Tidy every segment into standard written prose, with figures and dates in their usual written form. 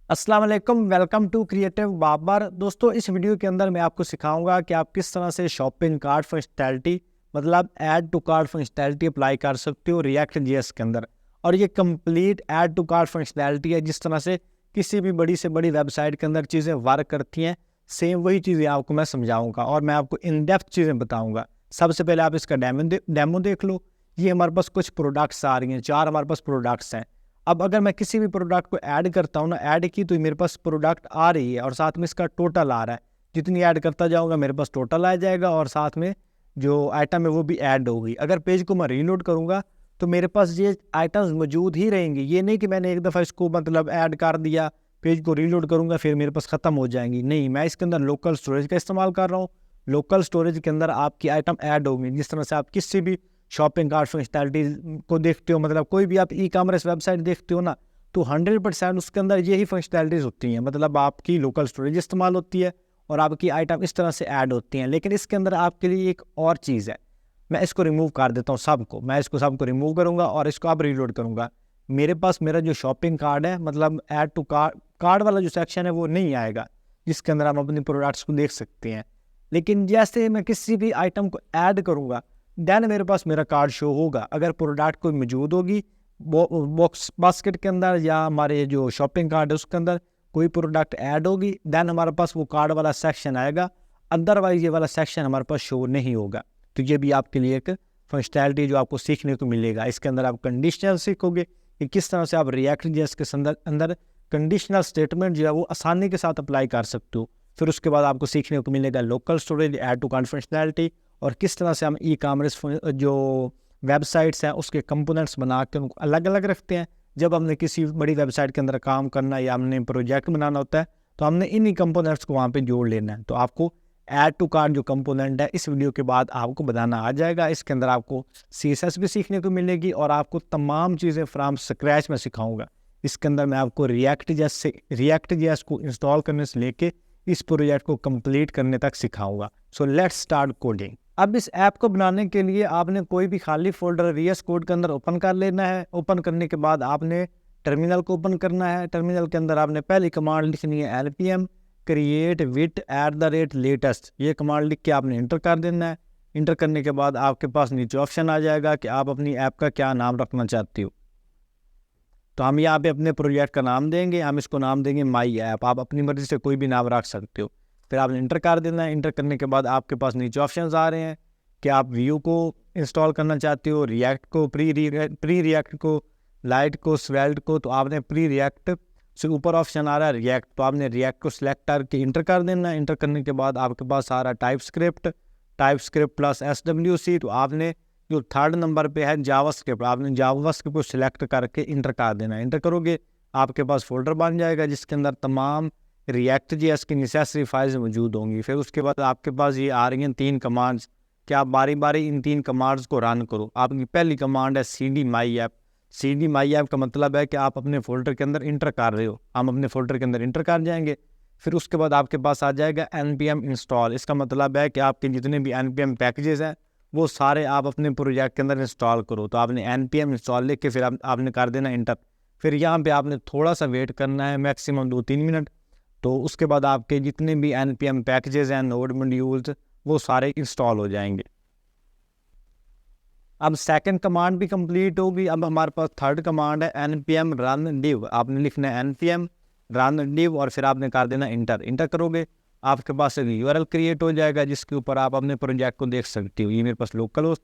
अस्सलाम वालेकुम, welcome to creative Babar. दोस्तों, इस वीडियो के अंदर मैं आपको सिखाऊंगा कि आप किस तरह से शॉपिंग कार्ट फंक्शनैलिटी मतलब add to cart functionality apply कर सकते हो रिएक्ट जेएस के अंदर। और ये complete add to cart functionality है, जिस तरह से किसी भी बड़ी से बड़ी वेबसाइट के अंदर चीज़ें वर्क करती हैं, सेम वही चीज़ें आपको मैं समझाऊंगा और मैं आपको इन डेप्थ चीज़ें बताऊँगा। सबसे पहले आप इसका डेमो देख लो। ये हमारे पास कुछ प्रोडक्ट्स आ रही हैं, 4 हमारे पास प्रोडक्ट्स हैं। अब अगर मैं किसी भी प्रोडक्ट को ऐड करता हूँ ना, ऐड की तो मेरे पास प्रोडक्ट आ रही है और साथ में इसका टोटल आ रहा है। जितनी ऐड करता जाऊँगा मेरे पास टोटल आ जाएगा और साथ में जो आइटम है वो भी ऐड होगी। अगर पेज को मैं रीलोड करूँगा तो मेरे पास ये आइटम्स मौजूद ही रहेंगी। ये नहीं कि मैंने एक दफ़ा इसको मतलब ऐड कर दिया, पेज को रीलोड करूँगा फिर मेरे पास ख़त्म हो जाएंगी। नहीं, मैं इसके अंदर लोकल स्टोरेज का इस्तेमाल कर रहा हूँ। लोकल स्टोरेज के अंदर आपकी आइटम ऐड होगी। जिस तरह से आप किसी भी शॉपिंग कार्ट फंक्शनैलिटी को देखते हो, मतलब कोई भी आप ई कॉमर्स वेबसाइट देखते हो ना, तो 100% उसके अंदर यही फंक्शनैलिटीज़ होती हैं। मतलब आपकी लोकल स्टोरेज इस्तेमाल होती है और आपकी आइटम इस तरह से ऐड होती हैं। लेकिन इसके अंदर आपके लिए एक और चीज़ है। मैं इसको रिमूव कर देता हूँ सबको। मैं इसको सबको रिमूव करूँगा और इसको अब रीलोड करूँगा। मेरे पास मेरा जो शॉपिंग कार्ड है, मतलब ऐड टू कार्ड वाला जो सेक्शन है वो नहीं आएगा, जिसके अंदर आप अपने प्रोडक्ट्स को देख सकते हैं। लेकिन जैसे मैं किसी भी आइटम को ऐड करूँगा देन मेरे पास मेरा कार्ड शो होगा। अगर प्रोडक्ट कोई मौजूद होगी बॉक्स बास्केट के अंदर या हमारे जो शॉपिंग कार्ड है उसके अंदर कोई प्रोडक्ट ऐड होगी, देन हमारे पास वो कार्ड वाला सेक्शन आएगा। अदरवाइज ये वाला सेक्शन हमारे पास शो नहीं होगा। तो ये भी आपके लिए एक फंक्शनैलिटी जो आपको सीखने को मिलेगा। इसके अंदर आप कंडीशनल सीखोगे कि किस तरह से आप रिएक्ट जेएस के अंदर कंडीशनल स्टेटमेंट जो है वो आसानी के साथ अप्लाई कर सकते हो। फिर उसके बाद आपको सीखने को मिलेगा local storage, add to cart functionality और किस तरह से हम ई कॉमर्स जो वेबसाइट्स हैं उसके कंपोनेंट्स बना के उनको अलग अलग रखते हैं। जब हमने किसी बड़ी वेबसाइट के अंदर काम करना है या हमने प्रोजेक्ट बनाना होता है तो हमने इन्हीं कंपोनेंट्स को वहाँ पे जोड़ लेना है। तो आपको ऐड टू कार्ट जो कंपोनेंट है इस वीडियो के बाद आपको बनाना आ जाएगा। इसके अंदर आपको CSS भी सीखने को मिलेगी और आपको तमाम चीज़ें फ्रॉम स्क्रैच में सिखाऊंगा। इसके अंदर मैं आपको रिएक्ट जेएस को इंस्टॉल करने से लेके इस प्रोजेक्ट को कंप्लीट करने तक सिखाऊंगा। So let's start coding. अब इस ऐप को बनाने के लिए आपने कोई भी खाली फोल्डर VS कोड के अंदर ओपन कर लेना है। ओपन करने के बाद आपने टर्मिनल को ओपन करना है। टर्मिनल के अंदर आपने पहली कमांड लिखनी है npm create with @latest। ये कमांड लिख के आपने इंटर कर देना है। इंटर करने के बाद आपके पास नीचे ऑप्शन आ जाएगा कि आप अपनी ऐप का क्या नाम रखना चाहते हो। तो हम यहाँ पे अपने प्रोजेक्ट का नाम देंगे, हम इसको नाम देंगे माई ऐप। आप अपनी मर्जी से कोई भी नाम रख सकते हो। फिर आपने इंटर कर देना है। इंटर करने के बाद आपके पास नीचे ऑप्शंस आ रहे हैं कि आप व्यू को इंस्टॉल करना चाहते हो, रिएक्ट को, प्री रिएक्ट को, लाइट को, स्वेल्ट को। तो आपने प्री रिएक्ट से ऊपर ऑप्शन आ रहा है रिएक्ट, तो आपने रिएक्ट को सिलेक्ट करके इंटर कर देना है। इंटर करने के बाद आपके पास आ रहा है टाइप स्क्रिप्ट प्लस SWC। तो आपने जो थर्ड नंबर पे है जावास्क्रिप्ट, आपने जावास्क्रिप्ट को सिलेक्ट करके इंटर कर देना है। इंटर करोगे आपके पास फोल्डर बन जाएगा जिसके अंदर तमाम रिएक्ट जेएस की नेसेसरी फाइल्स मौजूद होंगी। फिर उसके बाद आपके पास ये आ रही हैं 3 कमांड्स कि आप बारी बारी इन 3 कमांड्स को रन करो। आपकी पहली कमांड है cd my app। cd my app का मतलब है कि आप अपने फोल्डर के अंदर इंटर कर रहे हो। हम अपने फोल्डर के अंदर इंटर कर जाएंगे। फिर उसके बाद आपके पास आ जाएगा npm इंस्टॉल। इसका मतलब है कि आपके जितने भी npm पैकेजेस हैं वो सारे आप अपने प्रोजेक्ट के अंदर इंस्टॉल करो। तो आपने npm इंस्टॉल लिख के फिर आपने कर देना इंटर। फिर यहाँ पे आपने थोड़ा सा वेट करना है, मैक्सिमम 2-3 मिनट। तो उसके बाद आपके जितने भी npm पैकेजेस हैं, नोड मॉड्यूल्स, वो सारे इंस्टॉल हो जाएंगे। अब सेकंड कमांड भी कंप्लीट होगी। अब हमारे पास थर्ड कमांड है npm run div। आपने लिखना है npm run div और फिर आपने कर देना इंटर। इंटर करोगे आपके पास एक URL क्रिएट हो जाएगा जिसके ऊपर आप अपने प्रोजेक्ट को देख सकते हो। ये मेरे पास लोकल होस्ट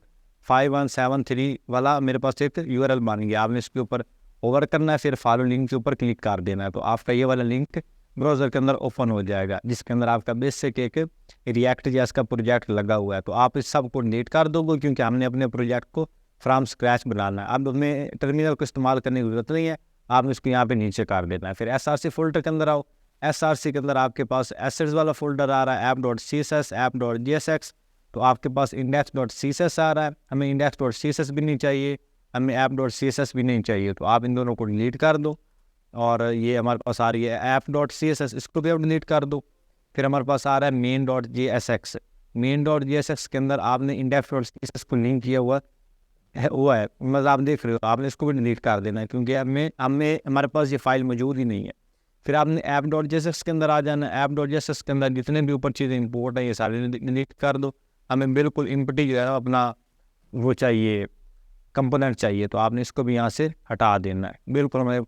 5173 वाला मेरे पास एक URL बन गया। आपने इसके ऊपर ओवर करना है, फिर फॉलो लिंक के ऊपर क्लिक कर देना है। तो आपका ये वाला लिंक ब्राउज़र के अंदर ओपन हो जाएगा जिसके अंदर आपका बेसिक एक रिएक्ट जेएस का प्रोजेक्ट लगा हुआ है। तो आप इस सब को डिलीट कर दोगे क्योंकि हमने अपने प्रोजेक्ट को फ्रॉम स्क्रैच बनाना है। अब हमें टर्मिनल को इस्तेमाल करने की जरूरत नहीं है, आपने इसको यहाँ पे नीचे कर देना है। फिर SRC फोल्डर के अंदर आओ। SRC के अंदर आपके पास एसेट्स वाला फोल्डर आ रहा है app.css, app.jsx। तो आपके पास index.css आ रहा है। हमें index.css भी नहीं चाहिए, हमें app.css भी नहीं चाहिए। तो आप इन दोनों को डिलीट कर दो। और ये हमारे पास आ रही है app.css, इसको भी आप डिलीट कर दो। फिर हमारे पास आ रहा है main.jsx। main.jsx के अंदर आपने index.css को लिंक किया हुआ है, मतलब आप देख रहे हो। आपने इसको भी डिलीट कर देना है क्योंकि हमें हमारे पास ये फाइल मौजूद ही नहीं है। फिर आपने ऐप डॉट जेएसएक्स के अंदर आ जाना है। ऐप डॉट जेएसएक्स के अंदर जितने भी ऊपर चीज़ें इंपोर्ट है ये सारे डिलीट कर दो। हमें बिल्कुल इम्पटी जो है अपना वो चाहिए, कंपोनेंट चाहिए, तो आपने इसको भी यहाँ से हटा देना है। बिल्कुल हमें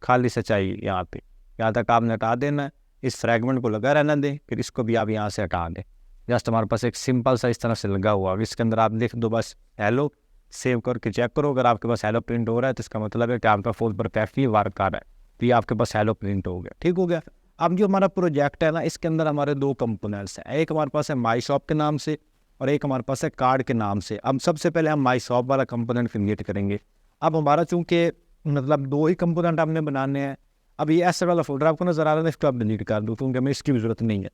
खाली से चाहिए यहाँ पे, यहाँ तक आपने हटा देना है। इस फ्रैगमेंट को लगा रहना दें, फिर इसको भी आप यहाँ से हटा दें। जस्ट हमारे पास एक सिंपल सा इस तरह से लगा हुआ, इसके अंदर आप लिख दो बस हेलो, सेव करके चेक करो। अगर आपके पास हेलो प्रिंट हो रहा है तो इसका मतलब है कि आपका फोन परफेक्टली वर्क कर रहा है, तो ये आपके पास हेलो प्रिंट हो गया। ठीक हो गया। अब जो हमारा प्रोजेक्ट है ना, इसके अंदर हमारे दो कंपोनेंट्स हैं। एक हमारे पास है माई शॉप के नाम से और एक हमारे पास है कार्ड के नाम से। अब सबसे पहले हम माई शॉप वाला कंपोनेंट क्रिएट करेंगे। अब हमारा चूंकि मतलब दो ही कंपोनेंट आपने बनाने हैं। अब ये एसेट वाला फोल्डर आपको नजर आ रहा है, इसको आप डिलीट कर दो क्योंकि हमें इसकी भी जरूरत नहीं है।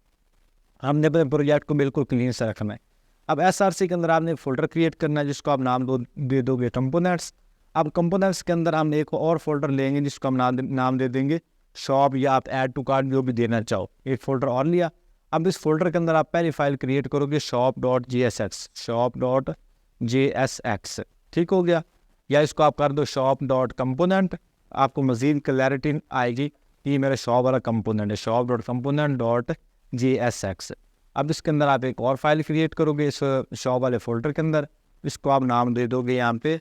हमने अपने प्रोजेक्ट को बिल्कुल क्लीन से रखना है। अब SRC के अंदर आपने फोल्डर क्रिएट करना है जिसको आप नाम दे दोगे कंपोनेंट्स। अब कंपोनेंट्स के अंदर हम एक और फोल्डर लेंगे जिसको हम नाम दे देंगे शॉप, या आप ऐड टू कार्ट जो भी देना चाहो। एक फोल्डर और लिया। अब इस फोल्डर के अंदर आप पहली फाइल क्रिएट करोगे shop.jsx, shop.jsx। ठीक हो गया। या इसको आप कर दो shop.component, आपको मजीद क्लैरिटी आएगी कि ये मेरा शॉप वाला कंपोनेंट है, shop.component.jsx। अब इसके अंदर आप एक और फाइल क्रिएट करोगे इस शॉप वाले फोल्डर के अंदर। इसको आप नाम दे दोगे, यहाँ पे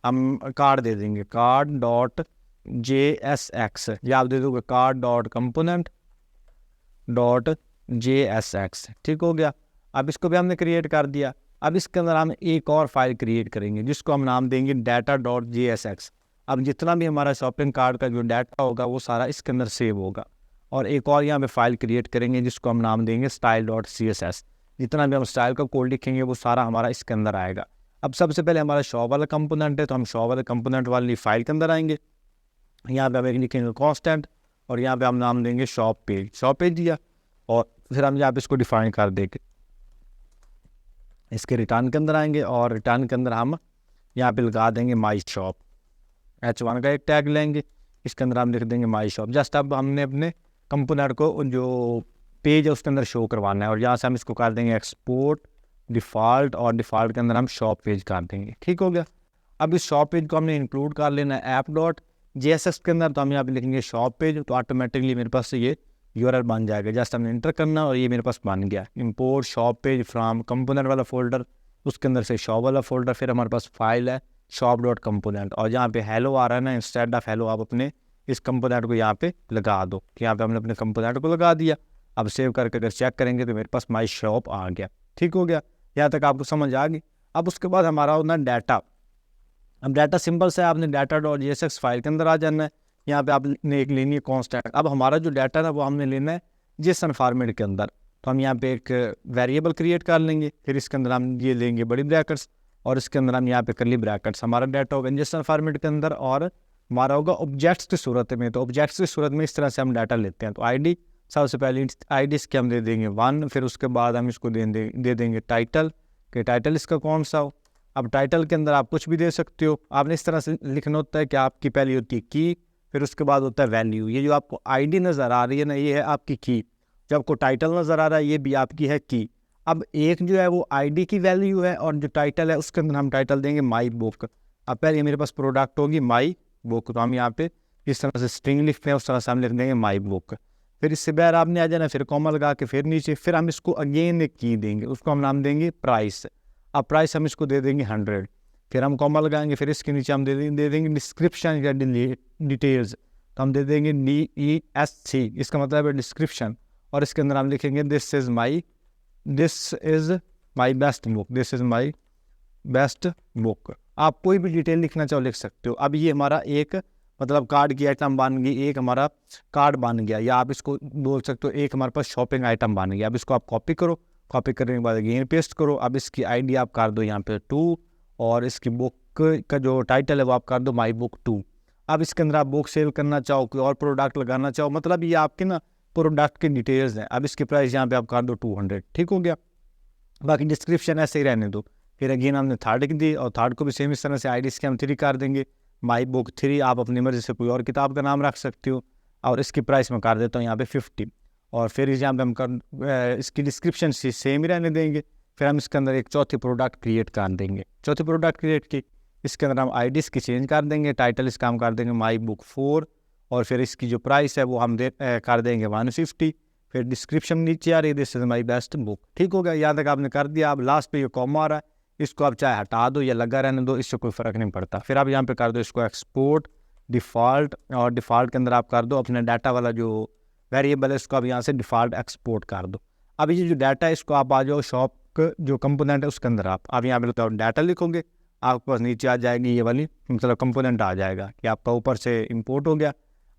हम कार्ड दे देंगे card.jsx, या आप दे दोगे card.component.jsx। ठीक हो गया। अब इसको भी हमने क्रिएट कर दिया। अब इसके अंदर हम एक और फाइल क्रिएट करेंगे जिसको हम नाम देंगे data.jsx। अब जितना भी हमारा शॉपिंग कार्ड का जो डाटा होगा वो सारा इसके अंदर सेव होगा। और एक और यहाँ पे फाइल क्रिएट करेंगे जिसको हम नाम देंगे style.css। जितना भी हम स्टाइल का कोड लिखेंगे वो सारा हमारा इसके अंदर आएगा। अब सबसे पहले हमारा शॉप वाला कंपोनेंट है, तो हम शॉप वाले कंपोनेंट वाली फाइल के अंदर आएंगे। यहाँ पे हम एक लिखेंगे कॉन्स्टेंट और यहाँ पे हम नाम देंगे शॉप पेज दिया। और फिर हम यहाँ पे इसको डिफाइन कर देंगे। इसके रिटर्न के अंदर आएंगे और रिटर्न के अंदर हम यहाँ पे लगा देंगे माई शॉप। H1 का एक टैग लेंगे, इसके अंदर हम लिख देंगे माई शॉप। जस्ट अब हमने अपने कंपोनेंट को जो पेज है उसके अंदर शो करवाना है, और यहाँ से हम इसको कर देंगे एक्सपोर्ट डिफ़ॉल्ट, और डिफ़ॉल्ट के अंदर हम शॉप पेज कर देंगे। ठीक हो गया। अब इस शॉप पेज को हमने इंक्लूड कर लेना है ऐप.jsx के अंदर, तो हम यहाँ पे लिखेंगे शॉप पेज, तो ऑटोमेटिकली मेरे पास ये URL बन जाएगा। जस्ट हमने इंटर करना और ये मेरे पास बन गया। Import shop page from component वाला फोल्डर, उसके अंदर से शॉप वाला फोल्डर, फिर हमारे पास फाइल है shop.component, और जहाँ पे हेलो आ रहा है ना, इंस्टेड ऑफ हेलो आप अपने इस कंपोनेंट को यहाँ पे लगा दो। कि यहाँ पे हमने अपने कंपोनेंट को लगा दिया। अब सेव करके अगर चेक करेंगे तो मेरे पास माई शॉप आ गया। ठीक हो गया। यहाँ तक आपको समझ आ गई। अब उसके बाद हमारा होना डाटा। अब डाटा सिंपल से आपने data.jsx फाइल के अंदर आ जाना है। यहाँ पे आपने एक लेनी है कॉन्स्टेंट। अब हमारा जो डाटा है वो हमने लेना है JSON फॉर्मेट के अंदर, तो हम यहाँ पे एक वेरिएबल क्रिएट कर लेंगे। फिर इसके अंदर हम ये लेंगे बड़ी ब्रैकेट्स, और इसके अंदर हम यहाँ पे करली ब्रैकेट्स। हमारा डाटा होगा JSON फॉर्मेट के अंदर, और हमारा होगा ऑब्जेक्ट्स की सूरत में। तो ऑब्जेक्ट्स की सूरत में इस तरह से हम डाटा लेते हैं। तो ID सबसे पहले ID इसके हम दे देंगे 1, फिर उसके बाद हम इसको दे देंगे टाइटल, कि टाइटल इसका कौन सा हो। अब टाइटल के अंदर आप कुछ भी दे सकते हो। आपने इस तरह से लिखना होता है कि आपकी पहली होती है की, फिर उसके बाद होता है वैल्यू। ये जो आपको ID नज़र आ रही है ना, ये है आपकी की। जो आपको टाइटल नज़र आ रहा है ये भी आपकी है की। अब एक जो है वो ID की वैल्यू है, और जो टाइटल है उसके अंदर हम टाइटल देंगे माई बुक। अब पहले मेरे पास प्रोडक्ट होगी माई बुक, तो हम यहाँ पे इस तरह से स्ट्रिंग लिखते हैं, उस तरह से हम लिख देंगे माई बुक। फिर इससे बाहर आपने आ जाना, फिर कॉमा लगा के फिर नीचे, फिर हम इसको अगेन एक की देंगे, उसको हम नाम देंगे प्राइस। अब प्राइस हम इसको दे देंगे 100, फिर हम कॉमा लगाएंगे, फिर इसके नीचे हम दे देंगे डिस्क्रिप्शन या डिटेल्स, तो हम दे देंगे DESC, इसका मतलब है डिस्क्रिप्शन। और इसके अंदर हम लिखेंगे this is my best book, this is my best book. आप कोई भी डिटेल लिखना चाहो लिख सकते हो। अब ये हमारा एक मतलब कार्ड की आइटम बन गई, एक हमारा कार्ड बन गया, या आप इसको बोल सकते हो एक हमारे पास शॉपिंग आइटम बन गया। अब इसको आप कॉपी करो, कॉपी करने के बाद अगेन पेस्ट करो। अब इसकी ID आप कर दो यहाँ पे 2, और इसकी बुक का जो टाइटल है वो आप कर दो माई बुक 2। अब इसके अंदर आप बुक सेल करना चाहो, कोई और प्रोडक्ट लगाना चाहो, मतलब ये आपके ना प्रोडक्ट की डिटेल्स हैं। अब इसकी प्राइस यहाँ पे आप कर दो 200। ठीक हो गया। बाकी डिस्क्रिप्शन ऐसे ही रहने दो। फिर अगेन हमने थर्ड की दी, और थर्ड को भी सेम इस तरह से ID इसके हम 3 कर देंगे, माई बुक 3। आप अपनी मर्जी से कोई और किताब का नाम रख सकते हो, और इसकी प्राइस में कर देता हूँ यहाँ पे 50। और फिर यहाँ पे हम इसकी डिस्क्रिप्शन से सेम ही रहने देंगे। फिर हम इसके अंदर एक चौथी प्रोडक्ट क्रिएट कर देंगे। चौथी प्रोडक्ट क्रिएट की, इसके अंदर हम ID इसकी चेंज कर देंगे, टाइटल इसका हम कर देंगे माई बुक 4, और फिर इसकी जो प्राइस है वो हम कर देंगे 150। फिर डिस्क्रिप्शन नीचे आ रही है, this is my best book. ठीक हो गया, यहाँ तक आपने कर दिया। अब लास्ट पे ये कॉमा आ रहा है, इसको आप चाहे हटा दो या लगा रहने दो, इससे कोई फ़र्क नहीं पड़ता। फिर आप यहाँ पे कर दो इसको एक्सपोर्ट डिफ़ॉल्ट, और डिफ़ॉल्ट के अंदर आप कर दो अपने डाटा वाला जो वेरिएबल है इसको आप यहाँ से डिफ़ॉल्ट एक्सपोर्ट कर दो। अब ये जो डाटा है इसको आप आ जाओ शॉप जो कंपोनेंट है उसके अंदर, आप यहाँ पे डाटा लिखोगे, आपके पास नीचे आ जाएगी ये वाली मतलब कंपोनेंट आ जाएगा कि आपका ऊपर से इंपोर्ट हो गया।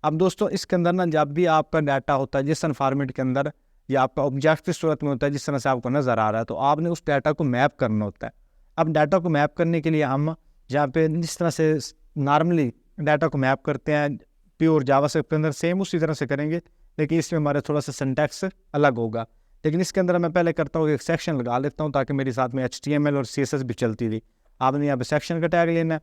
अब दोस्तों इसके अंदर ना जब भी आपका डाटा होता है जिस फॉर्मेट के अंदर या आपका ऑब्जेक्ट की सूरत में होता है, जिस तरह से आपको नज़र आ रहा है, तो आपने उस डाटा को मैप करना होता है। अब डाटा को मैप करने के लिए हम जहाँ पे जिस तरह से नॉर्मली डाटा को मैप करते हैं प्योर जावास्क्रिप्ट के अंदर, सेम उसी तरह से करेंगे, लेकिन इसमें हमारा थोड़ा सा सिंटैक्स अलग होगा। लेकिन इसके अंदर मैं पहले करता हूँ एक सेक्शन लगा लेता हूँ ताकि मेरे साथ में HTML और CSS भी चलती रही। आपने यहाँ पे सेक्शन का टैग लेना है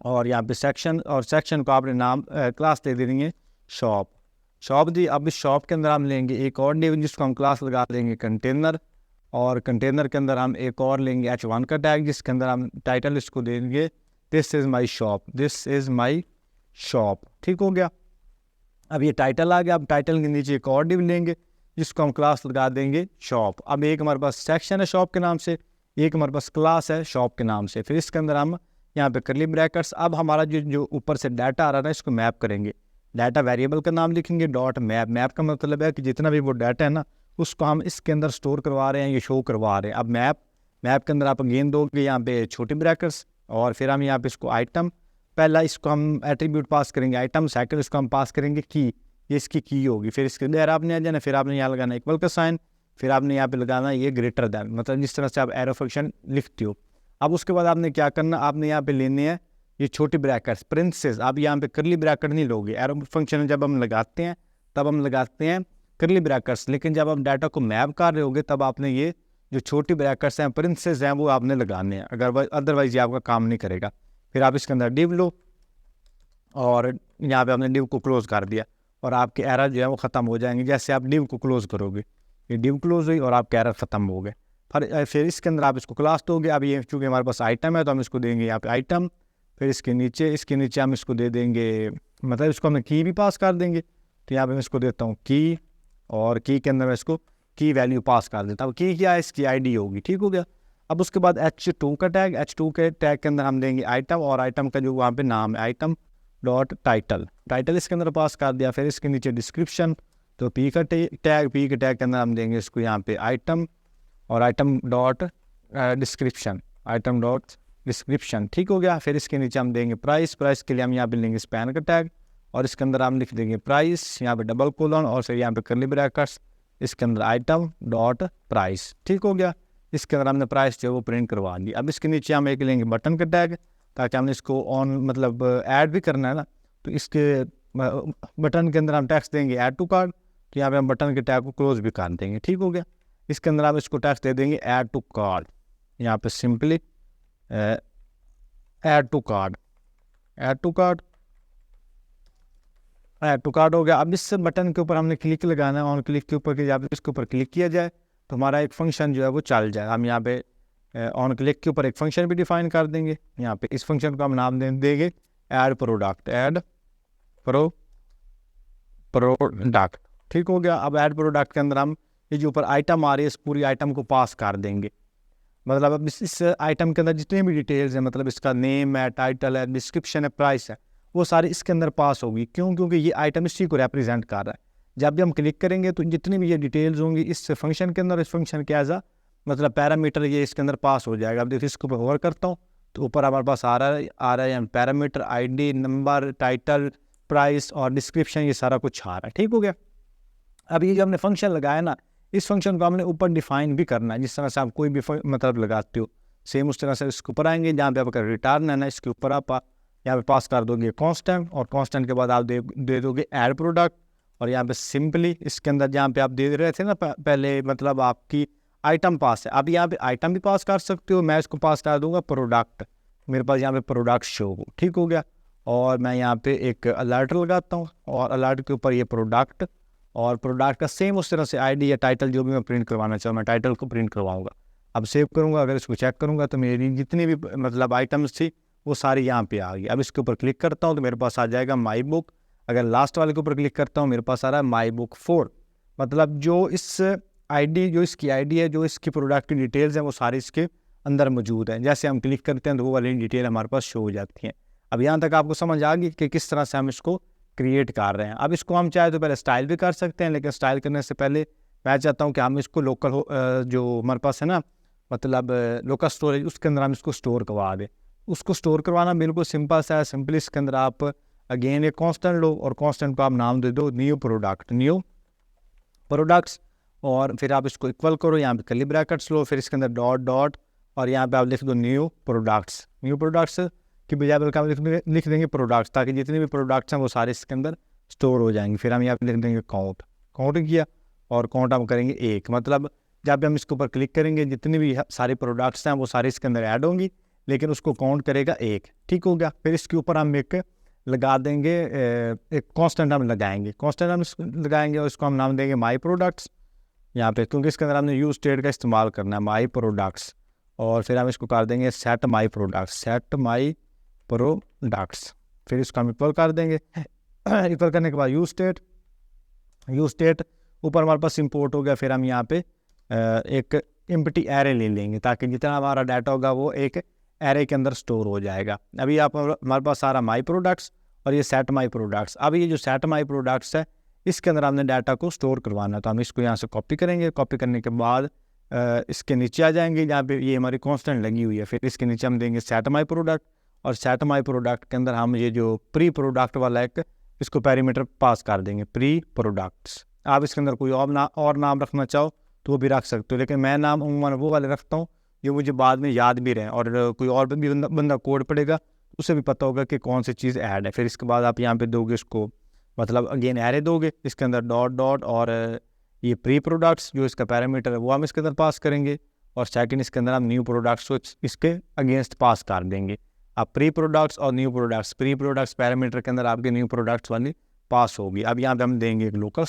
और यहाँ पे सेक्शन, और सेक्शन को आपने नाम क्लास दे देनी है शॉप दी। अब इस शॉप के अंदर हम लेंगे एक और डिव जिसको हम क्लास लगा देंगे कंटेनर, और कंटेनर के अंदर हम एक और लेंगे H1 का टैग जिसके अंदर हम टाइटल इसको देंगे दिस इज़ माई शॉप। ठीक हो गया, अब ये टाइटल आ गया। अब टाइटल के नीचे एक और डिव लेंगे जिसको हम क्लास लगा देंगे शॉप। अब एक हमारे पास सेक्शन है शॉप के नाम से, एक हमारे पास क्लास है शॉप के नाम से। फिर इसके अंदर हम यहाँ पे करली ब्रैकेट्स। अब हमारा जो ऊपर से डाटा आ रहा है ना इसको मैप करेंगे, डाटा वेरिएबल का नाम लिखेंगे डॉट मैप। मैप का मतलब है कि जितना भी वो डाटा है ना उसको हम इसके अंदर स्टोर करवा रहे हैं, ये शो करवा रहे हैं। अब मैप के अंदर आप अगेन दोगे यहाँ पे छोटी ब्रैकेट्स, और फिर हम यहाँ पे इसको आइटम, पहला इसको हम एट्रीब्यूट पास करेंगे आइटम, सेकंड इसको हम पास करेंगे की, ये इसकी की होगी। फिर इसके अंदर आपने आ जाना, फिर आपने यहाँ लगाना इक्वल का साइन, फिर आपने यहाँ पे लगाना ये ग्रेटर दैन, मतलब जिस तरह से आप एरो फंक्शन लिखते हो। अब उसके बाद आपने क्या करना, आपने यहाँ पे लेने हैं ये छोटी ब्रैकेट्स प्रिंसेस। आप यहाँ पे करली ब्रैकेट नहीं लोगे, एरो फंक्शन जब हम लगाते हैं तब हम लगाते हैं करली ब्रैकेट्स, लेकिन जब आप डाटा को मैप कर रहे होगे तब आपने ये जो छोटी ब्रैकेट्स हैं प्रिंसेस हैं वो आपने लगाने हैं, अगर अदरवाइज ये आपका काम नहीं करेगा। फिर आप इसके अंदर डिव लो और यहाँ पे आपने डिव को क्लोज कर दिया और आपके एरर जो है वो ख़त्म हो जाएंगे जैसे आप डिव को क्लोज करोगे। ये डिव क्लोज हुई और आपके एरर ख़त्म हो गए। फिर इसके अंदर आप इसको क्लास दोगे। अब ये चूँकि हमारे पास आइटम है तो हम इसको देंगे यहाँ पे आइटम। फिर इसके नीचे हम इसको दे देंगे, मतलब इसको हमें की भी पास कर देंगे। तो यहाँ पे मैं इसको देता हूँ की, और की के अंदर मैं इसको की वैल्यू पास कर देता हूँ। की क्या है, इसकी ID होगी। ठीक हो गया। अब उसके बाद H2 का टैग, H2 के टैग के अंदर हम देंगे आइटम, और आइटम का जो वहाँ पे नाम है आइटम डॉट टाइटल इसके अंदर पास कर दिया। फिर इसके नीचे डिस्क्रिप्शन, तो पी के टैग के अंदर हम देंगे इसको यहाँ पे आइटम और आइटम डॉट डिस्क्रिप्शन। ठीक हो गया। फिर इसके नीचे हम देंगे प्राइस के लिए हम यहाँ पे लेंगे स्पैन का टैग, और इसके अंदर हम लिख देंगे प्राइस, यहाँ पे डबल कोलन और फिर यहाँ पे करली ब्रैकेट्स, इसके अंदर आइटम डॉट प्राइस। ठीक हो गया। इसके अंदर हमने प्राइस जो है वो प्रिंट करवा दी। अब इसके नीचे हम एक लेंगे बटन का टैग, ताकि हमने इसको ऑन मतलब ऐड भी करना है ना, तो इसके बटन के अंदर हम टैक्स देंगे ऐड टू कार्ड। तो यहाँ पे हम बटन के टैग को क्लोज भी कर देंगे। ठीक हो गया। इसके अंदर आप इसको टैक्स दे देंगे ऐड टू कार्ड, यहाँ पे सिंपली ऐड टू कार्ड हो गया। अब इस बटन के ऊपर हमने क्लिक लगाना है, ऑन क्लिक के ऊपर कि जब इसके ऊपर क्लिक किया जाए तो हमारा एक फंक्शन जो है वो चल जाए। हम यहाँ पे ऑन क्लिक के ऊपर एक फंक्शन भी डिफाइन कर देंगे। यहाँ पे इस फंक्शन को हम नाम देंगे ऐड प्रोडक्ट। ठीक हो गया। अब ऐड प्रोडक्ट के अंदर हम ये जो ऊपर आइटम आ रही है इस पूरी आइटम को पास कर देंगे। मतलब अब इस आइटम के अंदर जितने भी डिटेल्स हैं, मतलब इसका नेम है, टाइटल है, डिस्क्रिप्शन है, प्राइस है, वो सारी इसके अंदर पास होगी। क्योंकि ये आइटम इसी को रिप्रेजेंट कर रहा है। जब भी हम क्लिक करेंगे तो जितनी भी ये डिटेल्स होंगी इस फंक्शन के अंदर, इस फंक्शन के एज मतलब पैरामीटर ये इसके अंदर पास हो जाएगा। अब देखिए इसको ऊपर होवर करता हूँ तो ऊपर हमारे पास आ रहा है parameter, ID, number, title, price और डिस्क्रिप्शन, ये सारा कुछ आ रहा है। ठीक हो गया। अब ये जो हमने फंक्शन लगाया ना, इस फंक्शन को हमने ऊपर डिफाइन भी करना है। जिस तरह से आप कोई भी मतलब लगाते हो सेम उस तरह से इसके ऊपर आएंगे। जहाँ पे आपका रिटर्न है ना, इसके ऊपर आप यहाँ पे पास कर दोगे कांस्टेंट, और कांस्टेंट के बाद आप दे दोगे ऐड प्रोडक्ट, और यहाँ पे सिंपली इसके अंदर जहाँ पे आप दे रहे थे ना पहले, मतलब आपकी आइटम पास है, अब यहाँ पे आइटम भी पास कर सकते हो। मैं इसको पास कर दूंगा प्रोडक्ट, मेरे पास यहाँ पे प्रोडक्ट शो हो। ठीक हो गया। और मैं यहाँ पे एक अलर्ट लगाता हूँ, और अलर्ट के ऊपर ये प्रोडक्ट, और प्रोडक्ट का सेम उस तरह से ID या टाइटल जो भी मैं प्रिंट करवाना चाहूँ, मैं टाइटल को प्रिंट करवाऊँगा। अब सेव करूँगा, अगर इसको चेक करूँगा तो मेरी जितनी भी मतलब आइटम्स थी वो सारी यहाँ पे आ गई। अब इसके ऊपर क्लिक करता हूँ तो मेरे पास आ जाएगा माई बुक। अगर लास्ट वाले के ऊपर क्लिक करता हूँ मेरे पास आ रहा है माई बुक 4, मतलब जो इस आईडी, जो इसकी आईडी है, जो इसकी प्रोडक्ट की डिटेल्स हैं वो सारी इसके अंदर मौजूद हैं। जैसे हम क्लिक करते हैं तो वो वाली डिटेल हमारे पास शो हो जाती हैं। अब यहाँ तक आपको समझ आ गई कि किस तरह से हम इसको क्रिएट कर रहे हैं। अब इसको हम चाहे तो पहले स्टाइल भी कर सकते हैं, लेकिन स्टाइल करने से पहले मैं चाहता हूँ कि हम इसको लोकल जो हमारे पास है ना, मतलब लोकल स्टोरेज, उसके अंदर हम इसको स्टोर करवा दें। उसको स्टोर करवाना बिल्कुल सिंपल सा है। सिंपली इसके अंदर आप अगेन एक कांस्टेंट लो और कांस्टेंट को आप नाम दे दो न्यू प्रोडक्ट्स, और फिर आप इसको इक्वल करो, यहाँ पे कर्ली ब्रैकेट्स लो, फिर इसके अंदर डॉट डॉट, और यहाँ पे आप लिख दो न्यू प्रोडक्ट्स की बजाय बल्कि आप लिख देंगे प्रोडक्ट्स, ताकि जितने भी प्रोडक्ट्स हैं वो सारे इसके अंदर स्टोर हो जाएंगे। फिर हम यहाँ पे लिख देंगे काउंट किया, और काउंट हम करेंगे 1, मतलब जब भी हम इसके ऊपर क्लिक करेंगे जितने भी सारे प्रोडक्ट्स हैं वो सारे इसके अंदर ऐड होंगी, लेकिन उसको काउंट करेगा 1। ठीक हो गया। फिर इसके ऊपर हम एक लगा देंगे, एक कांस्टेंट हम लगाएंगे और इसको हम नाम देंगे माई प्रोडक्ट्स यहाँ पे, क्योंकि इसके अंदर हमने यूज स्टेट का इस्तेमाल करना है, माई प्रोडक्ट्स। और फिर हम इसको कर देंगे सेट माई प्रोडक्ट्स। फिर इसको हम इक्वल कर देंगे। इक्वल करने के बाद यूज स्टेट ऊपर हमारे पास इंपोर्ट हो गया। फिर हम यहाँ पे एक एम्प्टी एरे ले लेंगे, ताकि जितना हमारा डाटा होगा वो एक एरे के अंदर स्टोर हो जाएगा। अभी आप हमारे पास सारा माई प्रोडक्ट्स और ये सेट माई प्रोडक्ट्स। अब ये जो सेट माई प्रोडक्ट्स है इसके अंदर हमने डाटा को स्टोर करवाना, तो हम इसको यहाँ से कॉपी करेंगे। कॉपी करने के बाद इसके नीचे आ जाएंगे, जहाँ पे ये हमारी कांस्टेंट लगी हुई है। फिर इसके नीचे हम देंगे सेट माई प्रोडक्ट, और सेट माई प्रोडक्ट के अंदर हम ये जो प्री प्रोडक्ट वाला एक इसको पैरामीटर पास कर देंगे, प्री प्रोडक्ट्स। आप इसके अंदर कोई और नाम रखना चाहो तो वो भी रख सकते हो, लेकिन मैं नाम उम्र वो वाले रखता हूँ जो मुझे बाद में याद भी रहे, और कोई और भी बंदा कोड पढ़ेगा उसे भी पता होगा कि कौन सी चीज़ ऐड है। फिर इसके बाद आप यहाँ पे दोगे इसको, मतलब अगेन एरे दोगे, इसके अंदर डॉट डॉट, और ये प्री प्रोडक्ट्स जो इसका पैरामीटर है वो हम इसके अंदर पास करेंगे, और सेकंड इसके अंदर हम न्यू प्रोडक्ट्स को इसके अगेंस्ट पास कर देंगे। अब प्री प्रोडक्ट्स और new products, pre products parameter के अंदर आपके न्यू प्रोडक्ट्स वाली पास होगी। अब यहाँ पे हम देंगे एक लोकल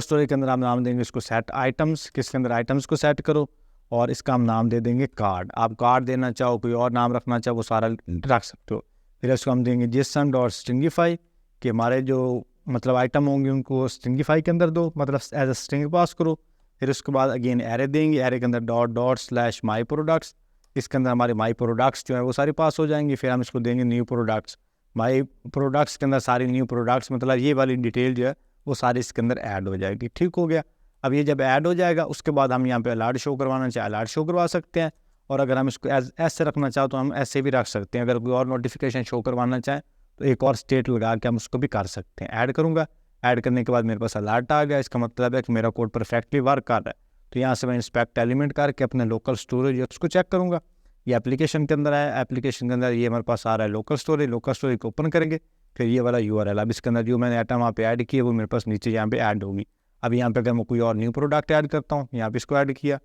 स्टोरेज के अंदर हम नाम देंगे इसको सेट आइटम्स, किसके अंदर आइटम्स को सेट करो, और इसका हम नाम दे देंगे कार्ड। आप कार्ड देना चाहो, कोई और नाम रखना चाहो, वो सारा रख सकते हो। फिर इसको हम देंगे जेसन डॉट स्ट्रिंगिफाई, कि हमारे जो मतलब आइटम होंगे उनको स्ट्रिंगिफाई के अंदर दो, मतलब एज अ स्ट्रिंग पास करो। फिर उसके बाद अगेन एरे देंगे, एरे के अंदर dot dot slash my products, इसके अंदर हमारे माई प्रोडक्ट्स जो है वो सारी पास हो जाएंगी। फिर हम इसको देंगे न्यू प्रोडक्ट्स, माई प्रोडक्ट्स के अंदर सारी न्यू प्रोडक्ट्स, मतलब ये वाली डिटेल जो है वो सारी इसके अंदर ऐड हो जाएगी। ठीक हो गया। अब ये जब ऐड हो जाएगा उसके बाद हम यहाँ पे अलर्ट शो करवाना चाहे अलर्ट शो करवा सकते हैं, और अगर हम इसको ऐसे रखना चाहो तो हम ऐसे भी रख सकते हैं। अगर कोई और नोटिफिकेशन शो करवाना चाहें तो एक और स्टेट लगा के हम उसको भी कर सकते हैं। ऐड करूँगा, ऐड करने के बाद मेरे पास अलर्ट आ गया, इसका मतलब है कि मेरा कोड परफेक्टली वर्क कर रहा है। तो यहाँ से मैं इंस्पेक्ट एलिमेंट करके अपने लोकल स्टोरेज उसको चेक करूँगा। ये एप्लीकेशन के अंदर है, एप्लीकेशन के अंदर ये हमारे पास आ रहा है लोकल स्टोरेज को ओपन करेंगे। फिर ये वाला URL, अब इसके अंदर जो मैंने आइटम वहाँ पे ऐड किया वो मेरे पास नीचे यहाँ पे ऐड होगी। अब यहाँ पे अगर मैं कोई और न्यू प्रोडक्ट ऐड करता हूँ, यहाँ पे इसको ऐड किया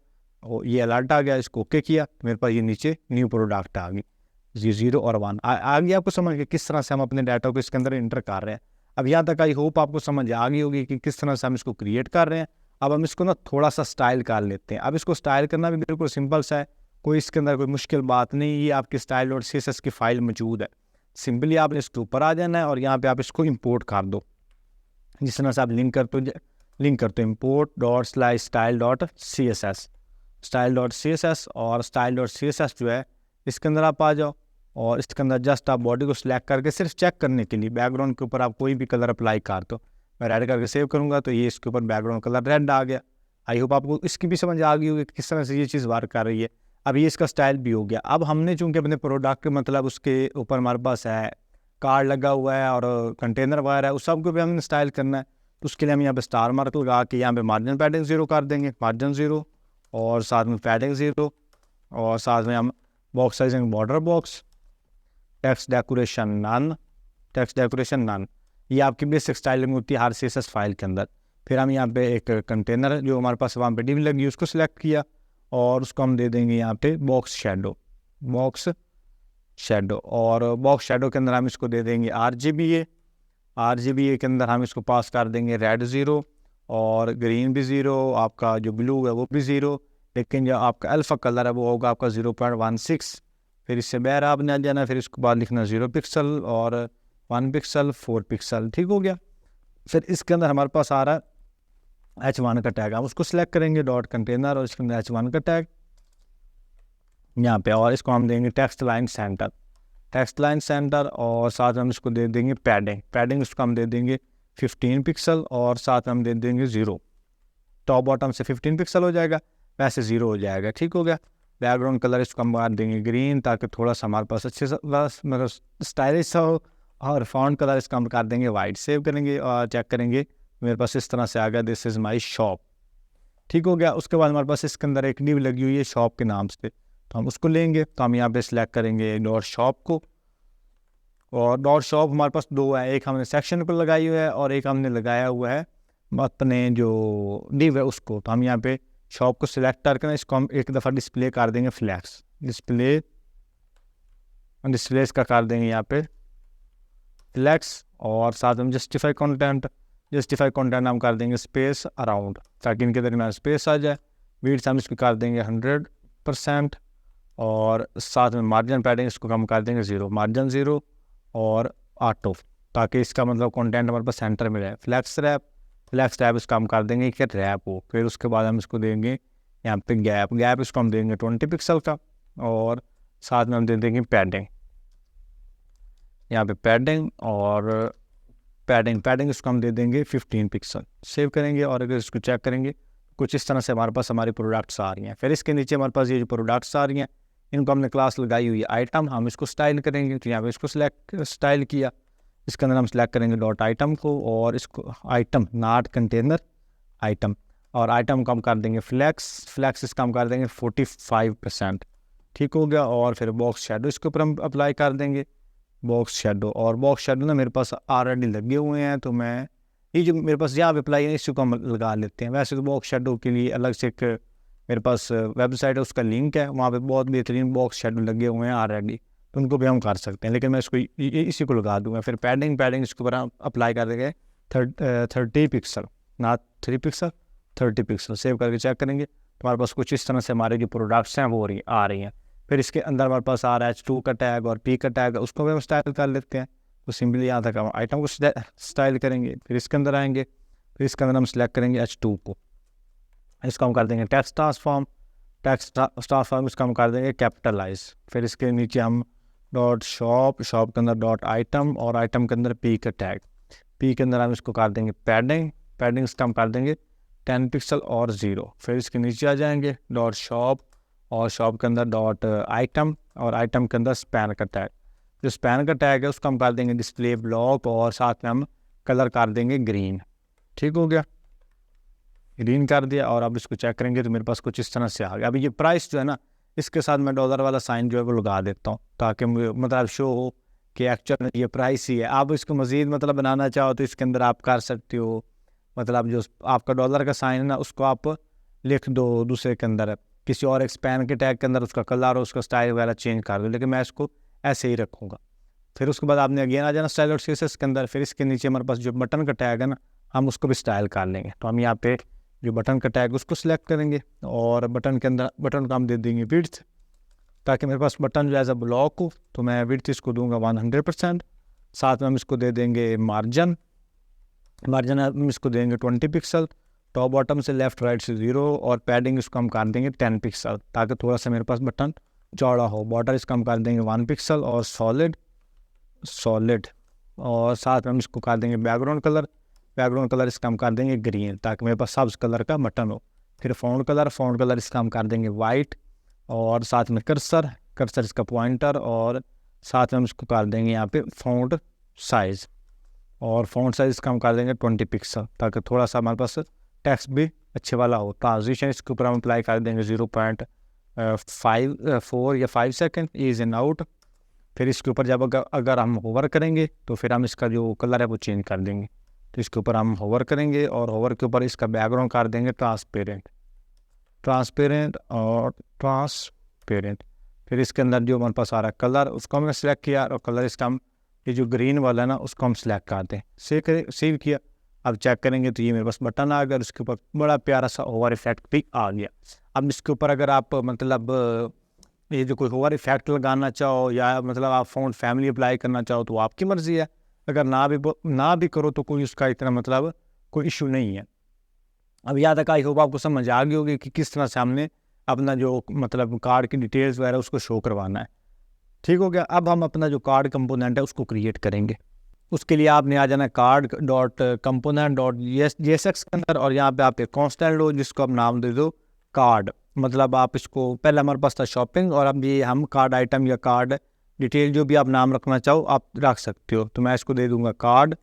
और ये अलर्ट आ गया, इसको ओके किया तो मेरे पास ये नीचे न्यू प्रोडक्ट आ गई, 0 और 1 आ गया। आपको समझ गया किस तरह से हम अपने डाटा को इसके अंदर इंटर कर रहे हैं। अब यहाँ तक आई होप आपको समझ आ गई होगी कि किस तरह से हम इसको क्रिएट कर रहे हैं। अब हम इसको ना थोड़ा सा स्टाइल कर लेते हैं। अब इसको स्टाइल करना भी बिल्कुल सिंपल सा है, कोई इसके अंदर कोई मुश्किल बात नहीं। ये आपकी style.css की फाइल मौजूद है, सिंपली आपने इसके ऊपर आ जाना है और यहाँ पे आप इसको इंपोर्ट कर दो। जिस तरह से आप लिंक करते हो import.style.css और style.css जो है इसके अंदर आप आ जाओ, और इसके अंदर जस्ट आप बॉडी को सिलेक्ट करके सिर्फ चेक करने के लिए बैकग्राउंड के ऊपर आप कोई भी कलर अप्लाई कर दो। मैं रेड करके सेव करूँगा तो ये इसके ऊपर बैकग्राउंड कलर रेड आ गया। आई होप आपको इसकी भी समझ आ गई होगी किस तरह से ये चीज़ वर्क कर रही है। अब ये इसका स्टाइल भी हो गया। अब हमने चूँकि अपने प्रोडक्ट मतलब उसके ऊपर हमारे पास है कार्ड लगा हुआ है और कंटेनर वायर है, उस सब को भी हमने स्टाइल करना है। तो उसके लिए हम यहाँ पे स्टार मार्क लगा के यहाँ पे मार्जिन पैडिंग 0 कर देंगे, मार्जिन 0 और साथ में पैडिंग 0 और साथ में हम box sizing border box, text decoration none. ये आपकी बेसिक स्टाइलिंग होती है हर CSS फाइल के अंदर। फिर हम यहाँ पे एक कंटेनर जो हमारे पास वहाँ पे डिव लगी उसको सिलेक्ट किया और उसको हम दे देंगे यहाँ पे बॉक्स शेडो और बॉक्स शेडो के अंदर हम इसको दे देंगे RGBA के अंदर हम इसको पास कर देंगे रेड 0 और ग्रीन भी 0, आपका जो ब्लू है वो भी 0, लेकिन जो आपका अल्फा कलर है वो होगा आपका 0.16। फिर इससे बाहर आपने आ जाना, फिर इसके बाद लिखना 0 पिक्सल 1 पिक्सल 4 पिक्सल, ठीक हो गया। फिर इसके अंदर हमारे पास आ रहा है H1 का टैग, हम उसको सिलेक्ट करेंगे डॉट कंटेनर और इसके अंदर H1 का टैग यहाँ पे, और इसको हम देंगे टेक्स्ट लाइन सेंटर और साथ में हम इसको दे देंगे पैडिंग इसको हम दे देंगे 15 पिक्सल और साथ में हम दे देंगे 0। टॉप बॉटम से 15 पिक्सल हो जाएगा, वैसे 0 हो जाएगा, ठीक हो गया। बैकग्राउंड कलर इसको हम मार देंगे ग्रीन ताकि थोड़ा सा हमारे पास अच्छे से मतलब स्टाइलिश सा हो, और फॉन्ट कलर इसका हम कर देंगे वाइट। सेव करेंगे और चेक करेंगे मेरे पास इस तरह से आ गया, दिस इज़ माई शॉप, ठीक हो गया। उसके बाद हमारे पास इसके अंदर एक डिव लगी हुई है शॉप के नाम से, तो हम उसको लेंगे, तो हम यहाँ पे सिलेक्ट करेंगे डॉट शॉप को, और डॉट शॉप हमारे पास 2 है, एक हमने सेक्शन को लगाई हुआ है और एक हमने लगाया हुआ है अपने जो डिव है उसको। तो हम यहाँ पे शॉप को सिलेक्ट करके इसको हम एक दफ़ा डिस्प्ले कर देंगे फ्लैक्स, डिस्प्ले इसका कर देंगे यहाँ पे फ्लैक्स, और साथ में जस्टिफाई कंटेंट हम कर देंगे स्पेस अराउंड ताकि इनके दरमियान स्पेस आ जाए। विड्थ हम इसको कर देंगे 100% और साथ में मार्जिन पैडिंग इसको हम कर देंगे 0, मार्जिन 0 और ऑटो, ताकि इसका मतलब कंटेंट हमारे पास सेंटर में रहे। फ्लैक्स रैप इसका हम कर देंगे कि रैप हो। फिर उसके बाद हम इसको देंगे यहाँ पे गैप इसको हम देंगे 20 पिक्सल का, और साथ में हम दे देंगे पैडिंग, यहाँ पे पैडिंग इसको हम दे देंगे 15 पिक्सल। सेव करेंगे और अगर इसको चेक करेंगे कुछ इस तरह से हमारे पास हमारी प्रोडक्ट्स आ रही हैं। फिर इसके नीचे हमारे पास ये जो प्रोडक्ट्स आ रही हैं इनको हमने क्लास लगाई हुई है आइटम, हम इसको स्टाइल करेंगे, तो यहाँ पे इसको स्टाइल किया, इसके अंदर हम सिलेक्ट करेंगे डॉट आइटम को और इसको आइटम नॉट कंटेनर आइटम, और आइटम को हम कर देंगे फ्लैक्स इसका हम कर देंगे 45%, ठीक हो गया। और फिर बॉक्स शेडो इसके ऊपर हम अप्लाई कर देंगे बॉक्स शेडो ना मेरे पास ऑलरेडी लगे हुए हैं, तो मैं ये जो मेरे पास यहाँ पे अप्लाई है इसको हम लगा लेते हैं। वैसे तो बॉक्स शेडो के लिए अलग से एक मेरे पास वेबसाइट है, उसका लिंक है, वहाँ पे बहुत बेहतरीन बॉक्स शेडो लगे हुए हैं ऑलरेडी, तो उनको भी हम कर सकते हैं, लेकिन मैं इसको इसी को लगा दूँगा। फिर पैडिंग इसके ऊपर हम अप्लाई कर देंगे 30 पिक्सल, ना 3 पिक्सल 30 पिक्सल। सेव करके चेक करेंगे तो हमारे पास कुछ इस तरह से हमारे जो प्रोडक्ट्स हैं वो आ रही हैं। फिर इसके अंदर हमारे पास आ रहा है H2 का टैग और P का टैग, उसको भी हम स्टाइल कर लेते हैं। तो सिंपली यहाँ तक हम आइटम को स्टाइल करेंगे, फिर इसके अंदर आएंगे, फिर इसके अंदर हम सेलेक्ट करेंगे H2 को, इसको हम कर देंगे टेक्स्ट ट्रांसफॉर्म इसका हम कर देंगे कैपिटलाइज। फिर इसके नीचे हम डॉट शॉप के अंदर डॉट आइटम और आइटम के अंदर P का टैग, P के अंदर हम इसको कर देंगे पैडिंग इसका हम कर देंगे 10 पिक्सल और 0। फिर इसके नीचे आ जाएंगे डॉट शॉप और शॉप के अंदर डॉट आइटम और आइटम के अंदर स्पैन का टैग, जो स्पैन का टैग है उसको हम कर देंगे डिस्प्ले ब्लॉक और साथ में हम कलर कर देंगे ग्रीन, ठीक हो गया, ग्रीन कर दिया। और अब इसको चेक करेंगे तो मेरे पास कुछ इस तरह से आ गया। अभी ये प्राइस जो है ना इसके साथ मैं डॉलर वाला साइन जो है वो लगा देता हूँ ताकि मतलब शो हो कि एक्चुअल में ये प्राइस ही है। आप इसको मज़ीद मतलब बनाना चाहो तो इसके अंदर आप कर सकते हो, मतलब जो आपका डॉलर का साइन है ना उसको आप लिख दो दूसरे के अंदर, किसी और एक स्पैन के टैग के अंदर उसका कलर और उसका स्टाइल वगैरह चेंज कर दो, लेकिन मैं इसको ऐसे ही रखूँगा। फिर उसके बाद आपने अगेन आ जाना स्टाइल और सीएसएस के अंदर। फिर इसके नीचे हमारे पास जो बटन का टैग है ना हम उसको भी स्टाइल कर लेंगे, तो हम यहाँ पे जो बटन का टैग उसको सिलेक्ट करेंगे और बटन के अंदर बटन को हम दे देंगे विड्थ, ताकि मेरे पास बटन जो एज अ ब्लॉक हो, तो मैं विड्थ इसको दूंगा 100%। साथ में हम इसको दे देंगे मार्जिन हम इसको देंगे 20 पिक्सल, टॉप बॉटम से लेफ्ट राइट से 0 और पैडिंग इसको हम कर देंगे 10 पिक्सल ताकि थोड़ा सा मेरे पास बटन चौड़ा हो। बॉर्डर इसका हम कर देंगे 1 पिक्सल और सॉलिड और साथ में हम इसको कर देंगे बैकग्राउंड कलर इसका हम कर देंगे ग्रीन ताकि मेरे पास सब्ज कलर का बटन हो। फिर फ़ॉन्ट कलर इसका हम कर देंगे वाइट और साथ में कर्सर इसका पॉइंटर और साथ में हम इसको कर देंगे यहाँ पे फ़ॉन्ट साइज़ इसका हम कर देंगे 20 पिक्सल ताकि थोड़ा सा हमारे पास टेक्स्ट भी अच्छे वाला हो। ट्रांजिशन इसके ऊपर हम अप्लाई कर देंगे 0.4 या 5 सेकेंड, ईज इन आउट। फिर इसके ऊपर जब अगर हम होवर करेंगे तो फिर हम इसका जो कलर है वो चेंज कर देंगे, तो इसके ऊपर हम होवर करेंगे और होवर के ऊपर इसका बैकग्राउंड कर देंगे ट्रांसपेरेंट। फिर इसके अंदर जो हमारे पास आ रहा है कलर उसको हमने सेलेक्ट किया और कलर इसका हम ये जो ग्रीन वाला है ना उसको हम सेलेक्ट करते हैं, सेव किया। अब चेक करेंगे तो ये मेरे पास बटन आ गया और इसके ऊपर बड़ा प्यारा सा ओवर इफेक्ट भी आ गया। अब इसके ऊपर अगर आप मतलब ये जो कोई ओवर इफेक्ट लगाना चाहो या मतलब आप फ़ॉन्ट फैमिली अप्लाई करना चाहो तो आपकी मर्ज़ी है। अगर ना भी करो तो कोई उसका इतना मतलब कोई इशू नहीं है। अब यहाँ तक आई होप आपको समझ आ गई होगी कि किस तरह से हमने अपना जो मतलब कार्ड की डिटेल्स वगैरह उसको शो करवाना है। ठीक हो गया। अब हम अपना जो कार्ड कंपोनेंट है उसको क्रिएट करेंगे। उसके लिए आपने आ जाना card dot component dot JSX के अंदर, और यहाँ पे आप एक कॉन्स्टेंट लो जिसको आप नाम दे दो कार्ड। मतलब आप इसको, पहले हमारे पास था शॉपिंग, और अब ये हम कार्ड आइटम या कार्ड डिटेल जो भी आप नाम रखना चाहो आप रख सकते हो। तो मैं इसको दे दूंगा कार्ड,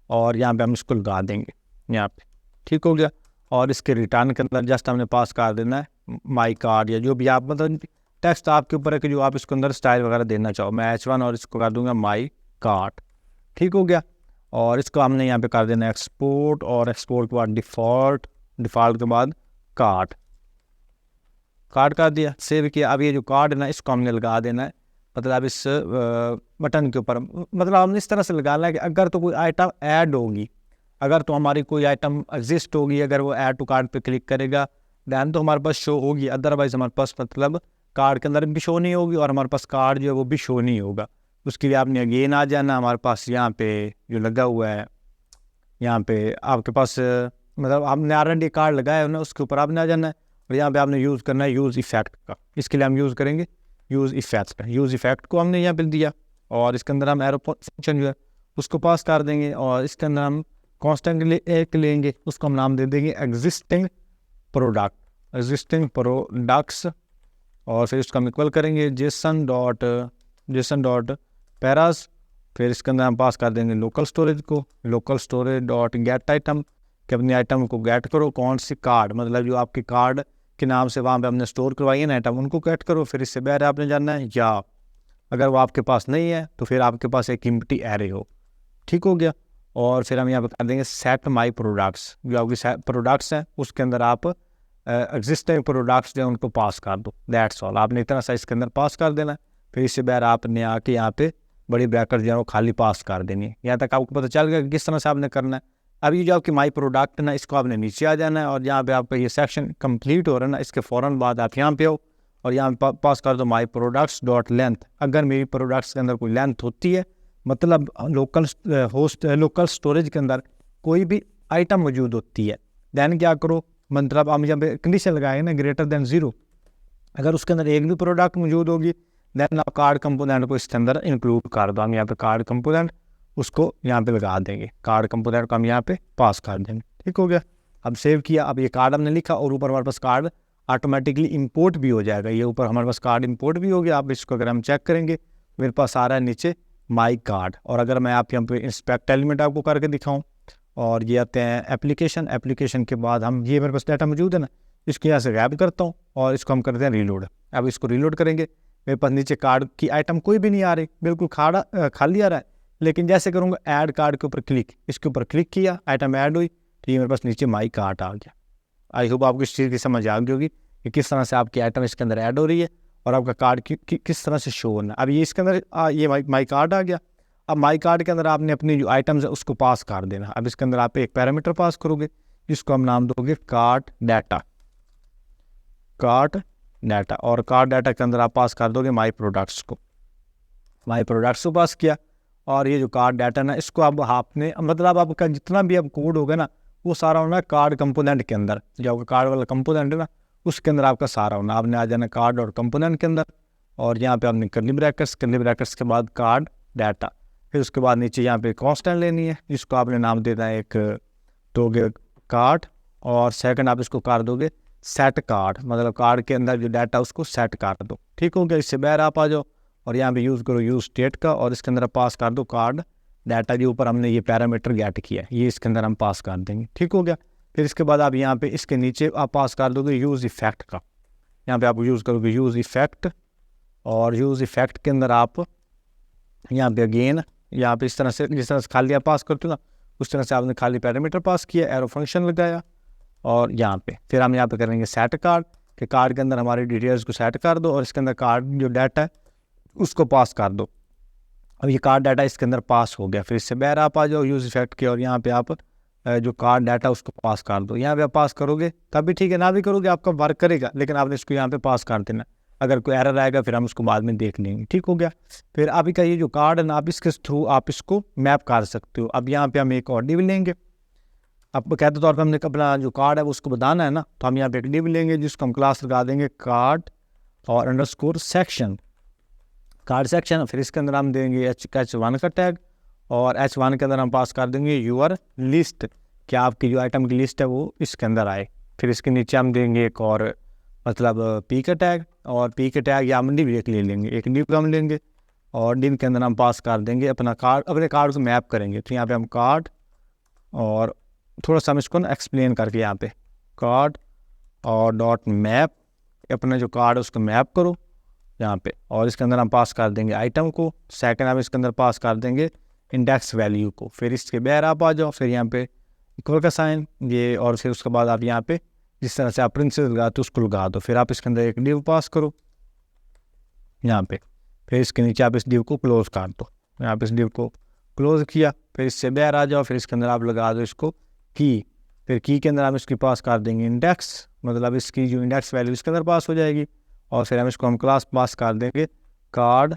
और यहाँ पे हम इसको लगा देंगे यहाँ पे। ठीक हो गया। और इसके रिटर्न के अंदर जस्ट हमने पास कर देना है माई कार्ड, या जो भी आप मतलब टेक्स्ट आपके ऊपर है कि जो आप इसके अंदर स्टाइल वगैरह देना चाहो। मैं H1 और इसको कर दूंगा माई कार्ड। ठीक हो गया। और इसको हमने यहाँ पे कर देना एक्सपोर्ट, और एक्सपोर्ट के बाद डिफ़ॉल्ट, डिफ़ॉल्ट के बाद कार्ड कर दिया, सेव किया। अब ये जो कार्ड है ना इसको हमने लगा देना है, मतलब इस बटन के ऊपर। मतलब हमने इस तरह से लगाना है कि अगर तो कोई आइटम ऐड होगी, अगर तो हमारी कोई आइटम एग्जिस्ट होगी, अगर वो ऐड टू कार्ड पे क्लिक करेगा दैन तो हमारे पास शो होगी, अदरवाइज हमारे पास मतलब कार्ड के अंदर भी शो नहीं होगी, और हमारे पास कार्ड जो है वो भी शो नहीं होगा। उसके लिए आपने अगेन आ जाना, हमारे पास यहाँ पे जो लगा हुआ है, यहाँ पे आपके पास मतलब आपने ऑलरेडी कार्ड लगाया है ना, उसके ऊपर आपने आ जाना है, और यहाँ पे आपने यूज़ करना है यूज़ इफेक्ट का। इसके लिए हम यूज़ करेंगे यूज़ इफेक्ट का। यूज़ इफेक्ट को हमने यहाँ पे दिया, और इसके अंदर हम एरो फंक्शन जो है उसको पास कर देंगे, और इसके अंदर हम कॉन्स्टेंट एक लेंगे, उसको हम नाम दे देंगे एग्जिस्टिंग प्रोडक्ट्स, और फिर इसको हम इक्वल करेंगे जेसन डॉट पैरास। फिर इसके अंदर हम पास कर देंगे लोकल स्टोरेज को, local storage dot gate item, कि अपने आइटम को गेट करो, कौन सी कार्ड मतलब जो आपके कार्ड के नाम से वहाँ पे हमने स्टोर करवाई है ना आइटम, उनको गेट करो। फिर इससे बाहर आपने जानना है, या अगर वो आपके पास नहीं है तो फिर आपके पास एक एम्प्टी एरे हो। ठीक हो गया। और फिर हम यहाँ पे कर देंगे सेट माई प्रोडक्ट्स, जो आपकी प्रोडक्ट्स हैं उसके अंदर आप एग्जिस्टिंग प्रोडक्ट्स जो है उनको पास कर दो। दैट्स ऑल, आपने इतना सा इसके अंदर पास कर देना है। फिर इससे बाहर आपने आके यहाँ पे बड़ी ब्रैकेट जो है वो खाली पास कर देनी है। यहाँ तक आपको पता चल गया कि किस तरह से आपने करना है। अब ये जो आपकी माई प्रोडक्ट है ना, इसको आपने नीचे आ जाना है, और यहाँ पे आपका ये सेक्शन कंप्लीट हो रहा है ना, इसके फ़ौरन बाद आप यहाँ पे आओ और यहाँ पास कर दो माई प्रोडक्ट्स डॉट लेंथ। अगर मेरी प्रोडक्ट्स के अंदर कोई लेंथ होती है, मतलब लोकल स्टोरेज के अंदर कोई भी आइटम मौजूद होती है, दैन क्या करो, मतलब हम यहाँ पे कंडीशन लगाए ना ग्रेटर दैन 0, अगर उसके अंदर एक भी प्रोडक्ट मौजूद होगी दैन आप कार्ड कंपोनेंट को इसके अंदर इंक्लूड कर दो। हम यहाँ पे कार्ड कंपोनेंट उसको यहाँ पे लगा देंगे, कार्ड कंपोनेंट को हम यहाँ पे पास कर देंगे। ठीक हो गया। अब सेव किया, अब ये कार्ड हमने लिखा, और ऊपर हमारे पास कार्ड ऑटोमेटिकली इंपोर्ट भी हो जाएगा। ये ऊपर हमारे पास कार्ड इंपोर्ट भी हो गया। अब इसको अगर हम चेक करेंगे मेरे पास आ रहा है नीचे माई कार्ड। और अगर मैं आप यहाँ पे इंस्पेक्ट एलिमेंट आपको करके दिखाऊँ, और ये आते हैं एप्लीकेशन के बाद हम ये मेरे पास डाटा मौजूद है ना, इसको यहाँ से ग्रैब करता हूँ और इसको हम करते हैं रीलोड। अब इसको रीलोड करेंगे, मेरे पास नीचे कार्ड की आइटम कोई भी नहीं आ रही, बिल्कुल खाली आ रहा है। लेकिन जैसे करूँगा ऐड कार्ड के ऊपर क्लिक, इसके ऊपर क्लिक किया, आइटम ऐड हुई, तो ये मेरे पास नीचे माई कार्ड आ गया। आई होप आपको इस चीज़ की समझ आ गई होगी कि किस तरह से आपकी आइटम इसके अंदर ऐड हो रही है और आपका कार्ड किस तरह से शो होना। अब ये इसके अंदर ये माई कार्ड आ गया। अब माई कार्ड के अंदर आपने अपनी जो आइटम्स है उसको पास कर देना। अब इसके अंदर आप एक पैरामीटर पास करोगे जिसको हम नाम दोगे कार्ड डाटा, और कार्ड डाटा के अंदर आप पास कर दोगे माई प्रोडक्ट्स को पास किया। और ये जो कार्ड डाटा ना, इसको अब आपने मतलब आपका जितना भी अब कोड होगा ना वो सारा होना है कार्ड कंपोनेंट के अंदर। जो आपका कार्ड वाला कंपोनेंट है ना उसके अंदर आपका सारा होना। आपने आ जाना कार्ड और कंपोनेंट के अंदर, और यहाँ पे आपने कर्ली ब्रैकेट्स के बाद कार्ड डाटा, फिर उसके बाद नीचे यहाँ पे कांस्टेंट लेनी है जिसको आपने नाम देना है एक दोगे कार्ड, और सेकंड आप इसको कर दोगे सेट कार्ड, मतलब कार्ड के अंदर जो डाटा उसको सेट कर दो। ठीक हो गया। इससे बाहर आप आ जाओ और यहाँ पे यूज़ करो यूज़ स्टेट का, और इसके अंदर पास कर दो कार्ड डाटा के ऊपर हमने ये पैरामीटर गेट किया है, ये इसके अंदर हम पास कर देंगे। ठीक हो गया। फिर इसके बाद आप यहाँ पे इसके नीचे आप पास कर दोगे यूज़ इफेक्ट का, यहाँ पे आप यूज़ करोगे यूज़ इफेक्ट, और यूज़ इफेक्ट के अंदर आप यहाँ पे अगेन यहाँ पे इस तरह से जिस तरह से खाली आप पास करते हो ना उस तरह से आपने खाली पैरामीटर पास किया, एरो फंक्शन लगाया, और यहाँ पे फिर हम यहाँ पे करेंगे सेट कार्ड के कार्ड के अंदर हमारी डिटेल्स को सेट कर दो, और इसके अंदर कार्ड जो डाटा है उसको पास कर दो। अब ये कार्ड डाटा इसके अंदर पास हो गया। फिर इससे बाहर आप आ जाओ यूज़ इफेक्ट के, और यहाँ पे आप जो कार्ड डाटा उसको पास कर दो। यहाँ पे आप पास करोगे तभी ठीक है, ना भी करोगे आपका वर्क करेगा, लेकिन आपने इसको यहाँ पे पास कर देना। अगर कोई एरर आएगा फिर हम उसको बाद में देख लेंगे। ठीक हो गया। फिर अभी का ये जो कार्ड है ना, आप इसके थ्रू आप इसको मैप कर सकते हो। अब यहाँ पे हम एक और डिव लेंगे। अब कहते तौर पर हमने अपना जो कार्ड है वो उसको बताना है ना, तो हम यहाँ पे एक डिव लेंगे जिसको हम क्लास लगा देंगे कार्ड और अंडरस्कोर सेक्शन, कार्ड सेक्शन। फिर इसके अंदर हम देंगे H1 का टैग, और H1 के अंदर हम पास कर देंगे यूर लिस्ट, कि आपकी जो आइटम की लिस्ट है वो इसके अंदर आए। फिर इसके नीचे हम देंगे एक और मतलब P का टैग, और P के टैग या हम डिव एक ले लेंगे, एक डिव हम लेंगे, और डिव के अंदर हम पास कर देंगे अपना कार्ड, अपने कार्ड को मैप करेंगे। तो यहाँ पे हम कार्ड, और थोड़ा सा हम इसको ना एक्सप्लेन करके यहाँ पे कार्ड और डॉट मैप, अपना जो कार्ड है उसको मैप करो यहाँ पे, और इसके अंदर हम पास कर देंगे आइटम को। सेकंड हम इसके अंदर पास कर देंगे इंडेक्स वैल्यू को। फिर इसके बाहर आप आ जाओ, फिर यहाँ पे इक्वल का साइन ये, और फिर उसके बाद आप यहाँ पे जिस तरह से आप प्रिंसेस लगाते हो उसको लगा दो। फिर आप इसके अंदर एक डिव पास करो यहाँ पे, फिर इसके नीचे आप इस डिव को क्लोज कर दो। यहाँ पे इस डिव को क्लोज किया, फिर इससे बाहर आ जाओ, फिर इसके अंदर आप लगा दो इसको की। फिर की के अंदर हम इसकी पास कर देंगे इंडेक्स, मतलब इसकी जो इंडेक्स वैल्यू इसके अंदर पास हो जाएगी, और फिर हम इसको हम क्लास पास कर देंगे कार्ड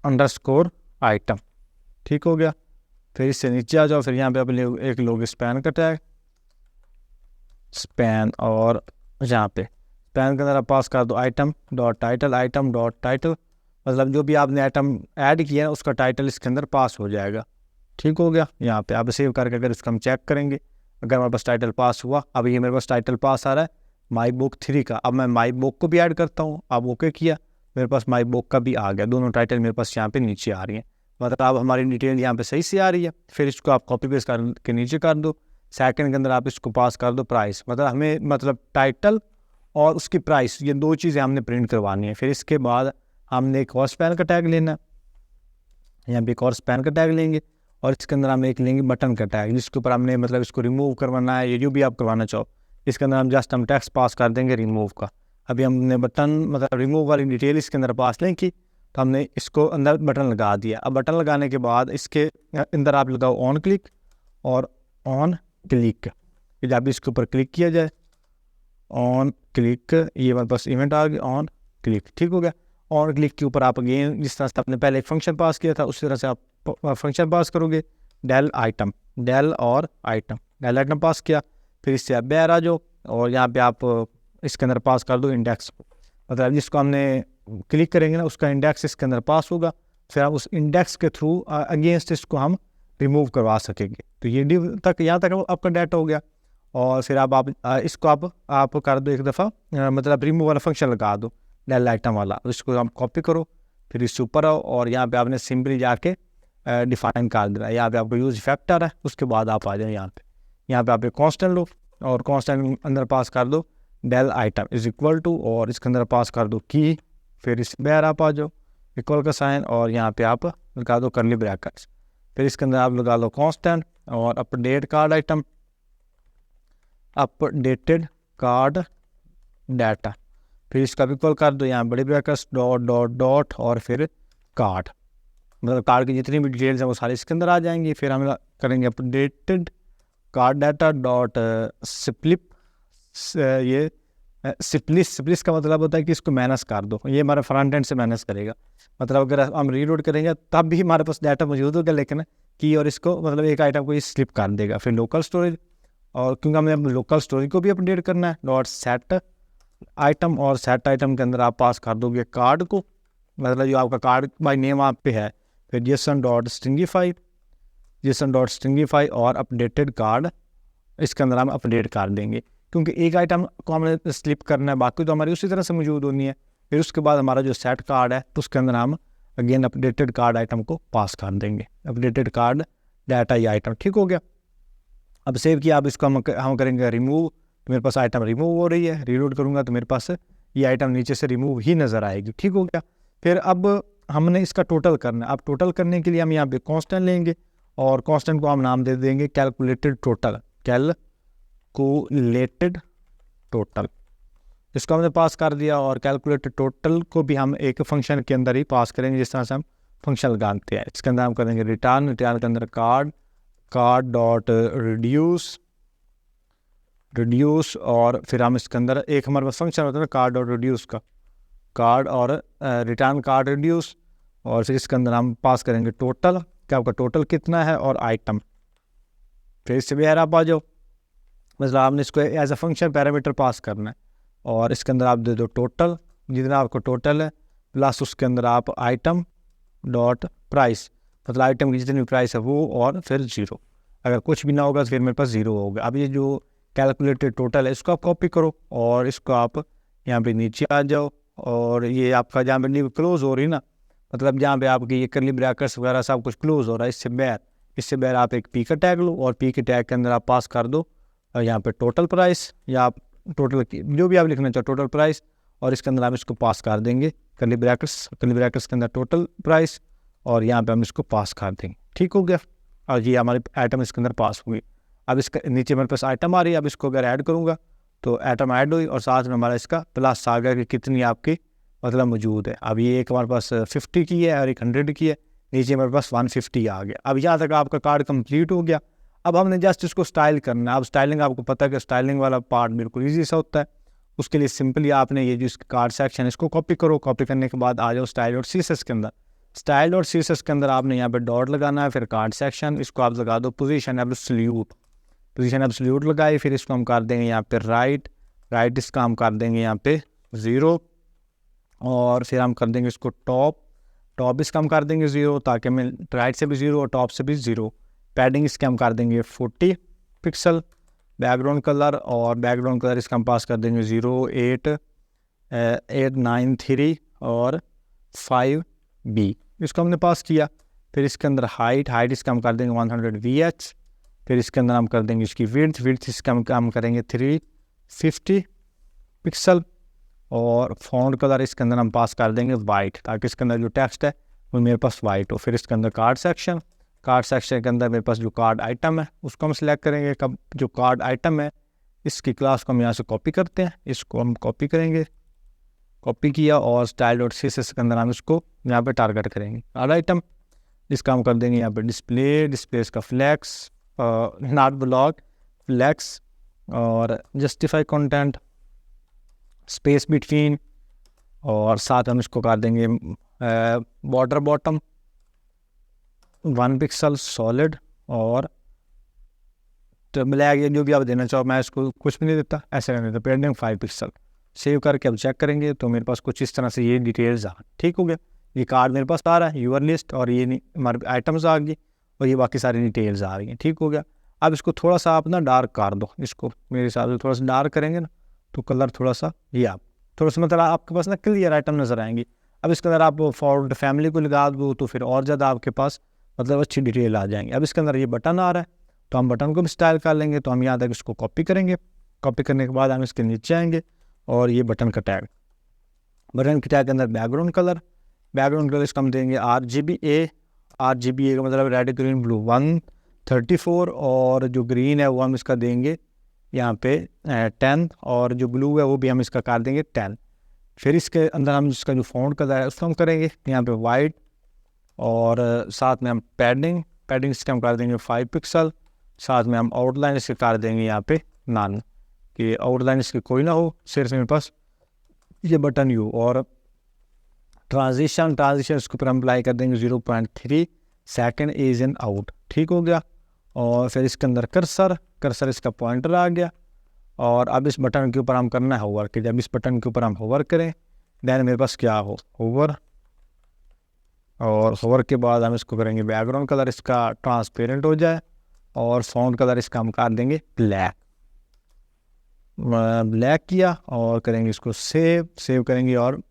अंडरस्कोर आइटम। ठीक हो गया। फिर इससे नीचे आ जाओ, फिर यहाँ पे अपने एक लोग स्पैन का टैग, स्पैन, और यहाँ पे स्पैन के अंदर आप पास कर दो item dot title, item dot title, मतलब जो भी आपने आइटम ऐड किया है उसका टाइटल इसके अंदर पास हो जाएगा। ठीक हो गया। यहाँ पे आप सेव करके अगर इसको हम चेक करेंगे, अगर हमारे पास टाइटल पास हुआ, अब ये मेरे पास टाइटल पास आ रहा है माई बुक 3 का। अब मैं माई बुक को भी ऐड करता हूँ, अब ओके किया, मेरे पास माई बुक का भी आ गया, दोनों टाइटल मेरे पास यहाँ पे नीचे आ रही हैं, मतलब अब हमारी डिटेल यहाँ पे सही से आ रही है। फिर इसको आप कॉपी पेस्ट कर के नीचे कर दो। सेकंड के अंदर आप इसको पास कर दो प्राइस, मतलब हमें मतलब टाइटल और उसकी प्राइस, ये दो चीज़ें हमने प्रिंट करवानी है। फिर इसके बाद हमने एक और स्पैन का टैग लेना, यहाँ पे एक और स्पैन का टैग लेंगे, और इसके अंदर हम एक लेंगे बटन का टैग, जिसके ऊपर हमने मतलब इसको रिमूव करवाना है, ये जो भी आप करवाना चाहो। इसके अंदर हम जस्ट हम टेक्स्ट पास कर देंगे रिमूव का। अभी हमने बटन मतलब रिमूव वाली डिटेल इसके अंदर पास नहीं की, तो हमने इसको अंदर बटन लगा दिया। अब बटन लगाने के बाद इसके अंदर आप लगाओ ऑन क्लिक और ऑन क्लिक, जब इसके ऊपर क्लिक किया जाए ऑन क्लिक, ये हमारे पास इवेंट आ गया ऑन क्लिक। ठीक हो गया। ऑन क्लिक के ऊपर आप अगेन जिस तरह से आपने पहले एक फंक्शन पास किया था उसी तरह से आप फंक्शन पास करोगे, डेल आइटम, डेल और आइटम, डेल आइटम पास किया। फिर इससे आप बाहर आ जाओ, और यहाँ पे आप इसके अंदर पास कर दो इंडेक्स, मतलब जिसको हमने क्लिक करेंगे ना उसका इंडेक्स इसके अंदर पास होगा। फिर आप उस इंडेक्स के थ्रू अगेंस्ट इसको हम रिमूव करवा सकेंगे। तो ये डिव तक यहाँ तक आपका डाटा हो गया। और फिर आप इसको आप कर दो एक दफ़ा मतलब रिमूव वाला फंक्शन लगा दो डेल आइटम वाला, इसको आप कॉपी करो, फिर इससे ऊपर आओ, और यहाँ पे आपने सिंपली जाके डिफाइन कर देना। यहाँ पे आपको यूज फैक्टर है, उसके बाद आप आ जाए यहाँ पे आप एक कांस्टेंट लो, और कांस्टेंट अंदर पास कर दो del item is equal to, और इसके अंदर पास कर दो की। फिर इस बाहर आप आ जाओ, इक्वल का साइन, और यहाँ पे आप लगा दो करली ब्रैकेट्स। फिर इसके अंदर आप लगा लो कांस्टेंट और update card item, updated card data. फिर इसका भी इक्वल कर दो यहाँ बड़ी ब्रैकेट्स डॉट डॉट डॉट, और फिर कार्ड, मतलब कार्ड की जितनी भी डिटेल्स हैं वो सारी इसके अंदर आ जाएंगी। फिर हम करेंगे अपडेटेड कार्ड डाटा डॉट स्प्लिप, ये स्प्लिस का मतलब होता है कि इसको मैनेज कर दो, ये हमारा फ्रंट एंड से मैनेज करेगा। मतलब अगर हम रीलोड करेंगे तब भी हमारे पास डाटा मौजूद होगा, लेकिन की और इसको मतलब एक आइटम को ये स्लिप कर देगा। फिर लोकल स्टोरेज, और क्योंकि हमें लोकल स्टोरेज को भी अपडेट करना है, डॉट सेट आइटम, और सेट आइटम के अंदर आप पास कर दोगे कार्ड को, मतलब जो आपका कार्ड बाई नेम आप पे है। फिर जेसन डॉट स्ट्रिंगीफाई और अपडेटेड कार्ड, इसके अंदर हम अपडेट कर देंगे, क्योंकि एक आइटम को हमने स्लिप करना है, बाकी तो हमारी उसी तरह से मौजूद होनी है। फिर उसके बाद हमारा जो सेट कार्ड है तो उसके अंदर हम अगेन अपडेटेड कार्ड आइटम को पास कर देंगे, अपडेटेड कार्ड डाटा ये आइटम। ठीक हो गया। अब सेव किया, अब इसको हम करेंगे रिमूव, तो मेरे पास आइटम रिमूव हो रही है। रीलोड करूँगा तो मेरे पास ये आइटम नीचे से रिमूव ही नज़र आएगी। ठीक हो गया। फिर अब हमने इसका टोटल करना है। अब टोटल करने के लिए हम यहाँ पे कांस्टेंट लेंगे, और कांस्टेंट को हम नाम दे देंगे कैलकुलेटेड टोटल, कैलकुलेटेड टोटल, इसको हमने पास कर दिया। और कैलकुलेटेड टोटल को भी हम एक फंक्शन के अंदर ही पास करेंगे, जिस तरह से हम फंक्शन लगाते हैं। इसके अंदर हम करेंगे रिटर्न के अंदर कार्ड डॉट रिड्यूस, और फिर हम इसके अंदर एक हमारे पास फंक्शन होता है कार्ड डॉट रिड्यूस का, कार्ड और रिटर्न कार्ड रिड्यूस, और फिर इसके अंदर हम पास करेंगे टोटल, कि आपका टोटल कितना है, और आइटम। फिर इससे भी आप आ जाओ, मतलब आपने इसको as a function parameter pass करना है, और इसके अंदर आप दे दो टोटल, जितना आपको टोटल है, प्लस उसके अंदर आप आइटम डॉट प्राइस, मतलब आइटम की जितनी प्राइस है वो, और फिर ज़ीरो। अगर कुछ भी ना होगा तो फिर मेरे पास ज़ीरो होगा। अब ये जो कैलकुलेटेड टोटल है इसको आप कॉपी करो, और इसको आप यहाँ पे नीचे आ जाओ, और ये आपका जहाँ पे लीव क्लोज हो रही ना, मतलब जहाँ पे आपकी ये करली ब्रैकेट्स वगैरह सब कुछ क्लोज हो रहा है, इससे बैर आप एक पी का टैग लो, और पी के टैग के अंदर आप पास कर दो यहाँ पे टोटल प्राइस, या आप टोटल जो भी आप लिखना चाहो टोटल प्राइस, और इसके अंदर हम इसको पास कर देंगे करली ब्रैकेट्स के अंदर टोटल प्राइस, और यहाँ पे हम इसको पास कर देंगे। ठीक हो गया, और ये हमारी आइटम इसके अंदर पास हुई। अब इसका नीचे मेरे पास आइटम आ रही है, अब इसको अगर ऐड करूँगा तो आइटम ऐड हुई, और साथ में हमारा इसका प्लस आ गया कि कितनी आपकी मतलब मौजूद है। अब ये एक हमारे पास 50 की है और एक 100 की है, नीचे मेरे पास 150 आ गया। अब यहाँ तक आपका कार्ड कंप्लीट हो गया। अब हमने जस्ट इसको स्टाइल करना है। अब स्टाइलिंग आपको पता है कि स्टाइलिंग वाला पार्ट बिल्कुल ईजी सा होता है। उसके लिए सिंपली आपने ये जो इसका कार्ड सेक्शन इसको कॉपी करो, कॉपी करने के बाद आ जाओ स्टाइल और सीएसएस के अंदर। स्टाइल और सीएसएस के अंदर आपने यहाँ पे डॉट लगाना है, फिर कार्ड सेक्शन, इसको आप लगा दो पोजीशन एब्सोल्यूट लगाई, फिर इसको हम कर देंगे यहाँ पे राइट, इसका हम कर देंगे यहाँ पे 0, और फिर हम कर देंगे इसको टॉप इसका हम कर देंगे 0, ताकि हमें राइट से भी 0 और टॉप से भी 0। पैडिंग इसके हम कर देंगे 40 पिक्सल। बैकग्राउंड कलर इसका हम पास कर देंगे 08893 और 5B, इसको हमने पास किया। फिर इसके अंदर हाइट इसका हम कर देंगे 100 VH। फिर इसके अंदर हम कर देंगे इसकी विड्थ इसका हम करेंगे 350 पिक्सल, और फॉन्ट कलर इसके अंदर हम पास कर देंगे वाइट, ताकि इसके अंदर जो टेक्स्ट है वो मेरे पास वाइट हो। फिर इसके अंदर कार्ड सेक्शन के अंदर मेरे पास जो कार्ड आइटम है उसको हम सिलेक्ट करेंगे। कब जो कार्ड आइटम है इसकी क्लास को हम यहाँ से कॉपी करते हैं, इसको हम कॉपी करेंगे, कॉपी किया, और स्टाइल डॉट सीएसएस के अंदर हम इसको यहाँ पे टारगेट करेंगे। कार्ड आइटम इसका हम कर देंगे यहाँ पे डिस्प्ले इसका फ्लैक्स, नॉट ब्लॉक फ्लैक्स, और जस्टिफाई कंटेंट, स्पेस बिटवीन, और साथ हम इसको कर देंगे बॉर्डर बॉटम 1 पिक्सल सॉलिड, और तो ब्लैक, ये जो भी आप देना चाहो, मैं इसको कुछ भी नहीं देता, ऐसे रहने देता, पैडिंग 5 पिक्सल। सेव करके अब चेक करेंगे तो मेरे पास कुछ इस तरह से ये डिटेल्स आ, ठीक हो गया। ये कार्ड मेरे पास आ रहा है, यूर लिस्ट, और ये हमारे आइटम्स आ गई, और ये बाकी सारी डिटेल्स आ रही हैं, ठीक हो गया। अब इसको थोड़ा सा आप ना डार्क कर दो, इसको मेरे हिसाब से थोड़ा सा डार्क करेंगे ना तो कलर थोड़ा सा ये आप थोड़ा सा मतलब आपके पास ना क्लियर आइटम नज़र आएंगी। अब इसके अंदर आप फॉर फैमिली को लगा दो तो फिर और ज़्यादा आपके पास मतलब अच्छी डिटेल आ जाएंगी। अब इसके अंदर ये बटन आ रहा है तो हम बटन को भी स्टाइल कर लेंगे, तो हम यहाँ तक इसको कॉपी करेंगे। कॉपी करने के बाद हम इसके नीचे आएंगे, और ये बटन के टैग के अंदर बैकग्राउंड कलर इसको हम देंगे RGBA का मतलब रेड ग्रीन ब्लू 134, और जो ग्रीन है वो हम इसका देंगे यहाँ पे 10, और जो ब्लू है वो भी हम इसका कर देंगे 10। फिर इसके अंदर हम इसका जो फॉन्ट कलर है उसको हम करेंगे यहाँ पे वाइट, और साथ में हम पैडिंग इसका हम कर देंगे 5 पिक्सल। साथ में हम आउटलाइन इसके कर देंगे यहाँ पे नन, कि आउटलाइन इसके कोई ना हो, सिर्फ मेरे पास ये बटन यू। और ट्रांजिशन इसके ऊपर हम अप्लाई कर देंगे 0.3 सेकेंड इज इन आउट, ठीक हो गया। और फिर इसके अंदर कर्सर इसका पॉइंटर आ गया, और अब इस बटन के ऊपर हम करना है होवर, कि जब इस बटन के ऊपर हम होवर करें देन मेरे पास क्या हो होवर, और होवर के बाद हम इसको करेंगे बैकग्राउंड कलर इसका ट्रांसपेरेंट हो जाए, और फॉन्ट कलर इसका हम कर देंगे ब्लैक किया, और करेंगे इसको सेव करेंगे, और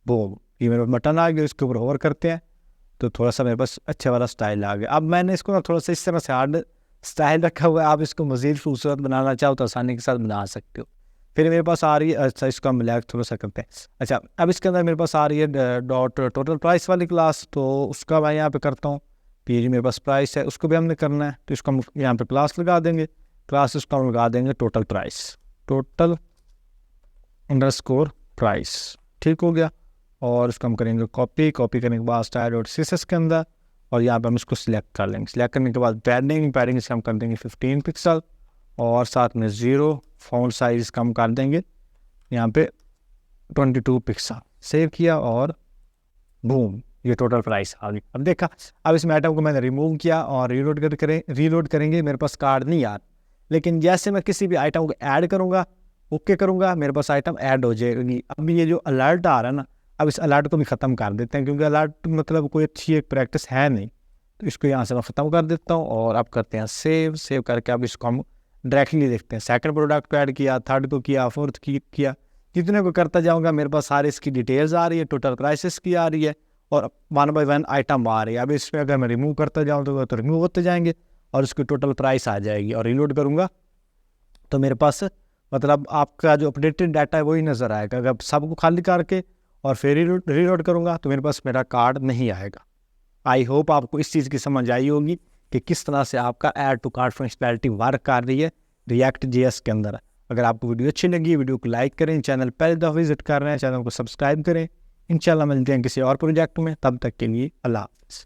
वो ये मेरे पास बटन आ गया, इसके ऊपर होवर करते हैं तो थोड़ा सा मेरे पास अच्छा वाला स्टाइल आ गया। अब मैंने इसको ना थोड़ा सा इस तरह से हार्ड स्टाइल रखा हुआ है, आप इसको मज़ीद खूबसूरत बनाना चाहो तो आसानी के साथ बना सकते हो। फिर मेरे पास आ रही है, अच्छा इसको हम ब्लैक थोड़ा सा करते हैं। अच्छा अब इसके अंदर मेरे पास आ रही है डॉट टोटल प्राइस वाली क्लास, तो उसका मैं यहाँ पे करता हूँ। ये मेरे पास प्राइस है उसको भी हमने करना है, तो इसको हम यहाँ पे क्लास लगा देंगे, क्लास इसको हम लगा देंगे टोटल प्राइस, ठीक हो गया। और इसको हम करेंगे कॉपी करने के बाद स्टाइल डॉट सीएसएस के अंदर, और यहाँ पे हम इसको सिलेक्ट कर लेंगे। सिलेक्ट करने के बाद पैडिंग इसका हम कर देंगे 15 पिक्सल, और साथ में 0 फॉन्ट साइज इसका हम कर देंगे यहाँ पे 22 पिक्सल सेव किया और बूम, ये टोटल प्राइस आ गई। अब देखा, अब इसमें आइटम को मैंने रिमूव किया और रीलोड करेंगे, मेरे पास कार्ड नहीं आ रहा। लेकिन जैसे मैं किसी भी आइटम को ऐड करूँगा, ओके करूँगा, मेरे पास आइटम ऐड हो जाएगी। अब ये जो अलर्ट आ रहा है ना, अब इस अलर्ट को भी ख़त्म कर देते हैं, क्योंकि अलर्ट मतलब कोई अच्छी एक प्रैक्टिस है नहीं। तो इसको यहाँ से मैं ख़त्म कर देता हूँ और अब करते हैं सेव करके अब इसको हम डायरेक्टली देखते हैं। सेकंड प्रोडक्ट को ऐड किया, थर्ड को किया, फोर्थ किया, जितने को करता जाऊँगा मेरे पास सारे इसकी डिटेल्स आ रही है, टोटल प्राइसेस की आ रही है और 1 बाय 1 आइटम आ रही है। अब इसमें अगर मैं रिमूव करता जाऊँ तो रिमूव होते जाएंगे और उसकी टोटल प्राइस आ जाएगी। और रीलोड करूँगा तो मेरे पास मतलब आपका जो अपडेटेड डाटा है वही नज़र आएगा। अगर सबको खाली करके और फिर रीलोड करूँगा तो मेरे पास मेरा कार्ड नहीं आएगा। आई होप आपको इस चीज़ की समझ आई होगी कि किस तरह से आपका add to cart functionality work कर रही है रिएक्ट जेएस के अंदर। अगर आपको वीडियो अच्छी लगी, वीडियो को लाइक करें, चैनल पहले दफ़ा विजिट कर रहे हैं चैनल को सब्सक्राइब करें। इंशाल्लाह मिलते हैं किसी और प्रोजेक्ट में, तब तक के लिए अल्लाह हाफ़िज़।